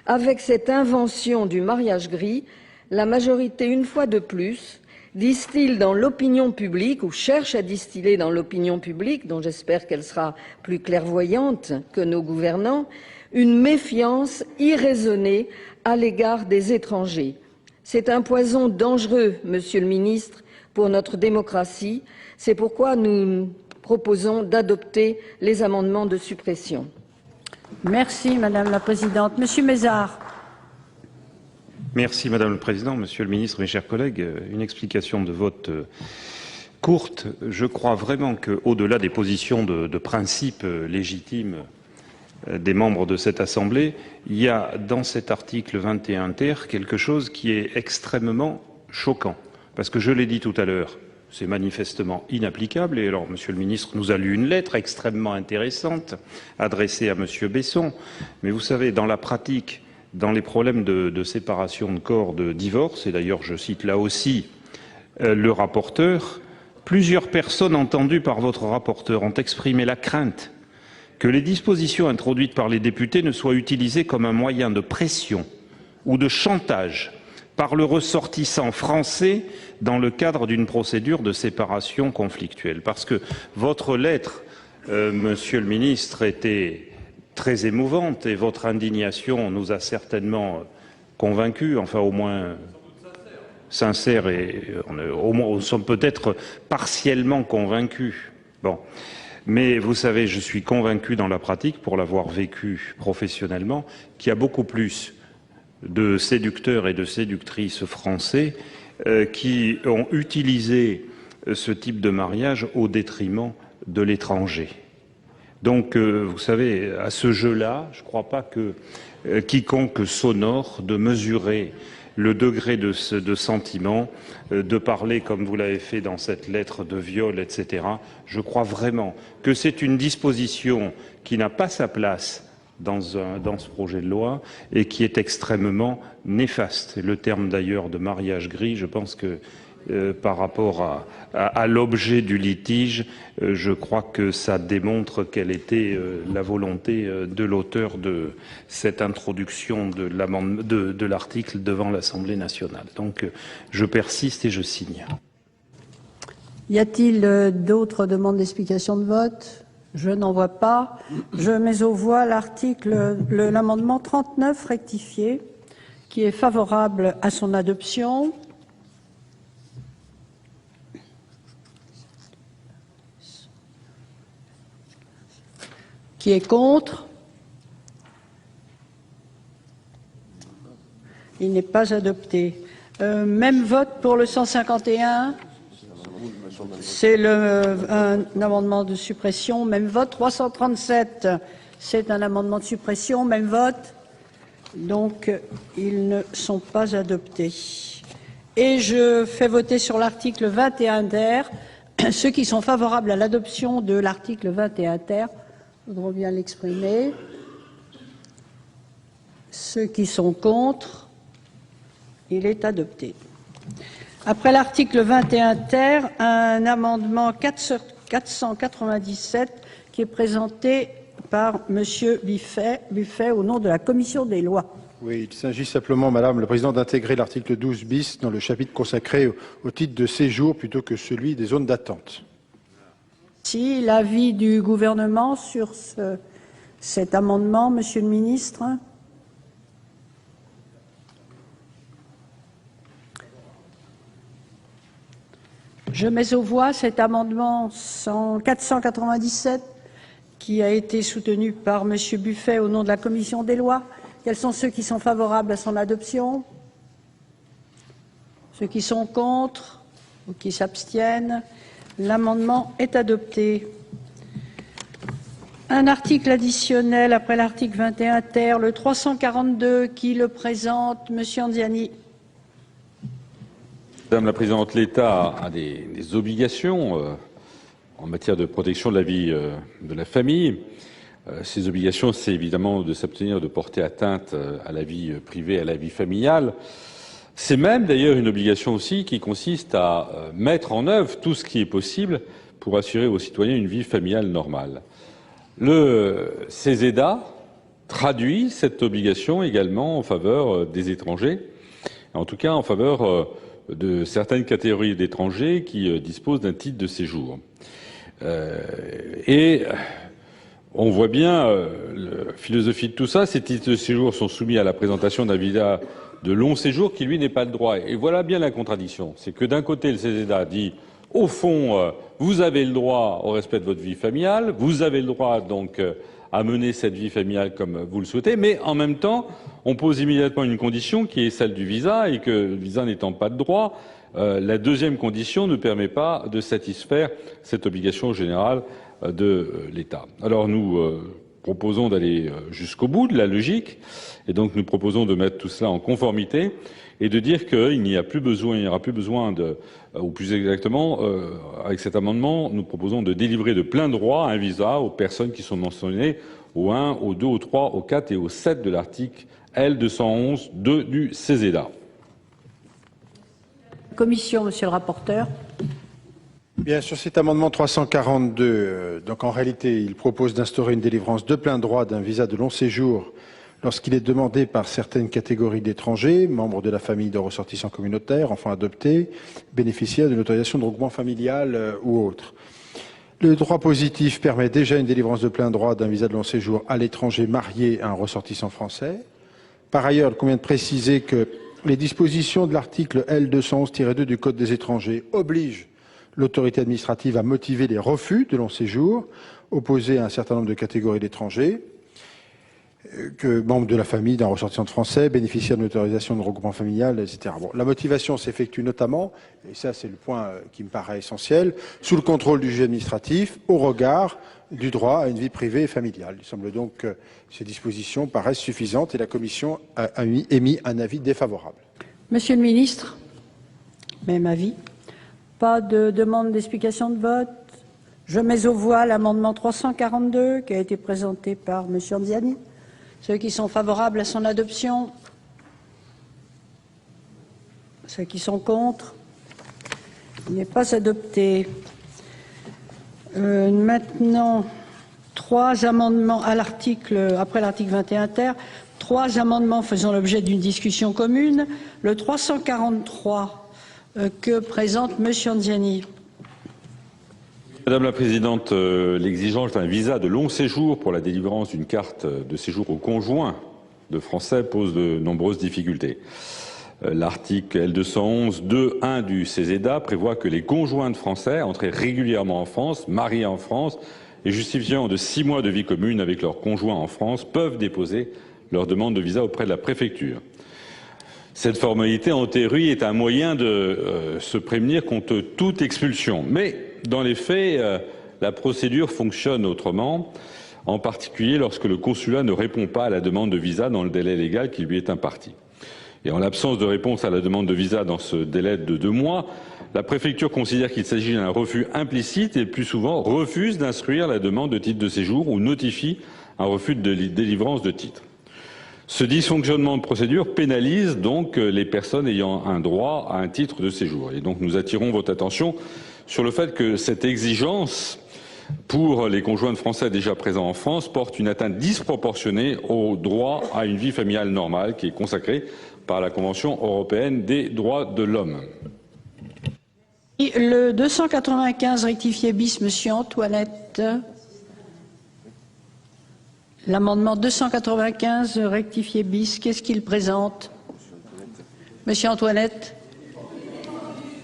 Avec cette invention du mariage gris, la majorité, une fois de plus, distille dans l'opinion publique, ou cherche à distiller dans l'opinion publique, dont j'espère qu'elle sera plus clairvoyante que nos gouvernants, une méfiance irraisonnée à l'égard des étrangers. C'est un poison dangereux, Monsieur le Ministre, pour notre démocratie. C'est pourquoi nous proposons d'adopter les amendements de suppression. Merci, Madame la Présidente. Monsieur Mézard. Merci Madame le Président, Monsieur le Ministre, mes chers collègues. Une explication de vote courte. Je crois vraiment qu'au-delà des positions de principe légitimes des membres de cette Assemblée, il y a dans cet article 21 ter quelque chose qui est extrêmement choquant. Parce que je l'ai dit tout à l'heure, c'est manifestement inapplicable. Et alors, Monsieur le Ministre nous a lu une lettre extrêmement intéressante adressée à Monsieur Besson. Mais vous savez, dans la pratique, dans les problèmes de séparation de corps, de divorce, et d'ailleurs je cite là aussi le rapporteur, plusieurs personnes entendues par votre rapporteur ont exprimé la crainte que les dispositions introduites par les députés ne soient utilisées comme un moyen de pression ou de chantage par le ressortissant français dans le cadre d'une procédure de séparation conflictuelle. Parce que votre lettre, Monsieur le Ministre, était très émouvante et votre indignation nous a certainement convaincus, enfin au moins sincères, et on sommes peut-être partiellement convaincus. Bon. Mais vous savez, je suis convaincu dans la pratique, pour l'avoir vécu professionnellement, qu'il y a beaucoup plus de séducteurs et de séductrices français qui ont utilisé ce type de mariage au détriment de l'étranger. Donc, vous savez, à ce jeu-là, je ne crois pas que quiconque s'honore de mesurer le degré de sentiment, de parler comme vous l'avez fait dans cette lettre de viol, etc. Je crois vraiment que c'est une disposition qui n'a pas sa place dans ce projet de loi et qui est extrêmement néfaste. Le terme d'ailleurs de mariage gris, je pense que par rapport à l'objet du litige, je crois que ça démontre quelle était la volonté de l'auteur de cette introduction de l'article devant l'Assemblée nationale. Donc je persiste et je signe. Y a-t-il d'autres demandes d'explication de vote? Je n'en vois pas. Je mets aux voix l'amendement 39 rectifié, qui est favorable à son adoption. Qui est contre? Il n'est pas adopté. Même vote pour le 151. C'est un amendement de suppression. Même vote. 337. C'est un amendement de suppression. Même vote. Donc, ils ne sont pas adoptés. Et je fais voter sur l'article 21 ter. Ceux qui sont favorables à l'adoption de l'article 21 ter, voudront bien l'exprimer. Ceux qui sont contre, il est adopté. Après l'article 21 ter, un amendement 497 qui est présenté par Monsieur Buffet au nom de la Commission des lois. Oui, il s'agit simplement, Madame la Présidente, d'intégrer l'article 12 bis dans le chapitre consacré au titre de séjour plutôt que celui des zones d'attente. Si l'avis du gouvernement sur cet amendement, Monsieur le Ministre. Je mets aux voix cet amendement 497 qui a été soutenu par Monsieur Buffet au nom de la Commission des lois. Quels sont ceux qui sont favorables à son adoption? Ceux qui sont contre ou qui s'abstiennent? L'amendement est adopté. Un article additionnel après l'article 21 ter, le 342, qui le présente, Monsieur Anziani. Madame la Présidente, l'État a des obligations en matière de protection de la vie de la famille. Ces obligations, c'est évidemment de s'abstenir de porter atteinte à la vie privée, à la vie familiale. C'est même d'ailleurs une obligation aussi qui consiste à mettre en œuvre tout ce qui est possible pour assurer aux citoyens une vie familiale normale. Le CESEDA traduit cette obligation également en faveur des étrangers, en tout cas en faveur de certaines catégories d'étrangers qui disposent d'un titre de séjour. Et on voit bien la philosophie de tout ça. Ces titres de séjour sont soumis à la présentation d'un visa de long séjour qui, lui, n'est pas le droit. Et voilà bien la contradiction. C'est que d'un côté, le CESEDA dit, au fond, vous avez le droit au respect de votre vie familiale, vous avez le droit donc à mener cette vie familiale comme vous le souhaitez, mais en même temps, on pose immédiatement une condition qui est celle du visa, et que le visa n'étant pas de droit, la deuxième condition ne permet pas de satisfaire cette obligation générale de l'État. Alors nous proposons d'aller jusqu'au bout de la logique, et donc nous proposons de mettre tout cela en conformité et de dire qu'il n'y aura plus besoin ou plus exactement, avec cet amendement, nous proposons de délivrer de plein droit un visa aux personnes qui sont mentionnées au 1, au 2, au 3, au 4 et au 7 de l'article L211-2 du CESEDA. Commission, monsieur le rapporteur. Bien, sur cet amendement 342, donc en réalité, il propose d'instaurer une délivrance de plein droit d'un visa de long séjour lorsqu'il est demandé par certaines catégories d'étrangers, membres de la famille de ressortissants communautaires, enfants adoptés, bénéficiaires d'une autorisation de regroupement familial ou autre. Le droit positif permet déjà une délivrance de plein droit d'un visa de long séjour à l'étranger marié à un ressortissant français. Par ailleurs, il convient de préciser que les dispositions de l'article L211-2 du Code des étrangers obligent l'autorité administrative à motiver les refus de long séjour opposés à un certain nombre de catégories d'étrangers, que membres de la famille d'un ressortissant français, bénéficiaires d'une autorisation de regroupement familial, etc. Bon, la motivation s'effectue notamment, et ça c'est le point qui me paraît essentiel, sous le contrôle du juge administratif, au regard du droit à une vie privée et familiale. Il semble donc que ces dispositions paraissent suffisantes et la Commission a émis un avis défavorable. Monsieur le ministre, même avis. Pas de demande d'explication de vote. Je mets aux voix l'amendement 342 qui a été présenté par Monsieur Anziani. Ceux qui sont favorables à son adoption. Ceux qui sont contre. Il n'est pas adopté. Maintenant, 3 amendements à l'article, après l'article 21 ter, 3 amendements faisant l'objet d'une discussion commune. Le 343 que présente Monsieur Anziani. Madame la Présidente, l'exigence d'un visa de long séjour pour la délivrance d'une carte de séjour aux conjoints de Français pose de nombreuses difficultés. L'article L211-2.1 du CESEDA prévoit que les conjoints de Français entrés régulièrement en France, mariés en France et justifiant de 6 mois de vie commune avec leurs conjoints en France peuvent déposer leur demande de visa auprès de la préfecture. Cette formalité, en théorie, est un moyen de se prémunir contre toute expulsion. Mais, dans les faits, la procédure fonctionne autrement, en particulier lorsque le consulat ne répond pas à la demande de visa dans le délai légal qui lui est imparti. Et en l'absence de réponse à la demande de visa dans ce délai de 2 mois, la préfecture considère qu'il s'agit d'un refus implicite et, le plus souvent, refuse d'instruire la demande de titre de séjour ou notifie un refus de délivrance de titre. Ce dysfonctionnement de procédure pénalise donc les personnes ayant un droit à un titre de séjour. Et donc nous attirons votre attention sur le fait que cette exigence pour les conjoints de Français déjà présents en France porte une atteinte disproportionnée au droit à une vie familiale normale qui est consacré par la Convention européenne des droits de l'homme. Le 295 rectifié bis, Monsieur Antoinette. L'amendement 295 rectifié bis, qu'est-ce qu'il présente? Monsieur Antoinette?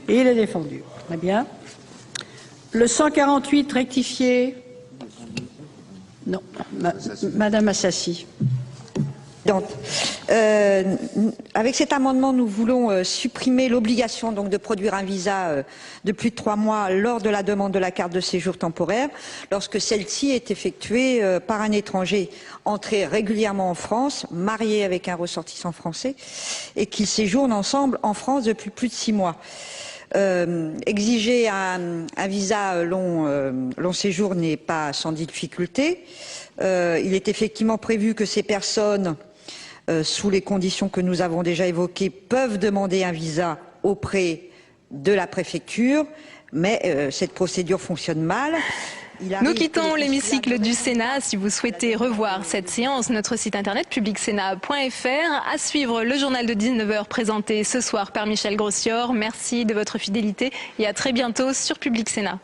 Et il est défendu. Très bien. Le 148 rectifié? Non. Madame Assassi. Avec cet amendement, nous voulons supprimer l'obligation donc de produire un visa de plus de 3 mois lors de la demande de la carte de séjour temporaire, lorsque celle-ci est effectuée par un étranger entré régulièrement en France, marié avec un ressortissant français, et qu'ils séjournent ensemble en France depuis plus de 6 mois. Exiger un visa long séjour n'est pas sans difficulté. Il est effectivement prévu que ces personnes, sous les conditions que nous avons déjà évoquées, peuvent demander un visa auprès de la préfecture, mais cette procédure fonctionne mal. Nous quittons l'hémicycle du Sénat. Si vous souhaitez revoir cette séance, notre site internet publicsénat.fr. À suivre le journal de 19h présenté ce soir par Michel Grossior. Merci de votre fidélité et à très bientôt sur Public Sénat.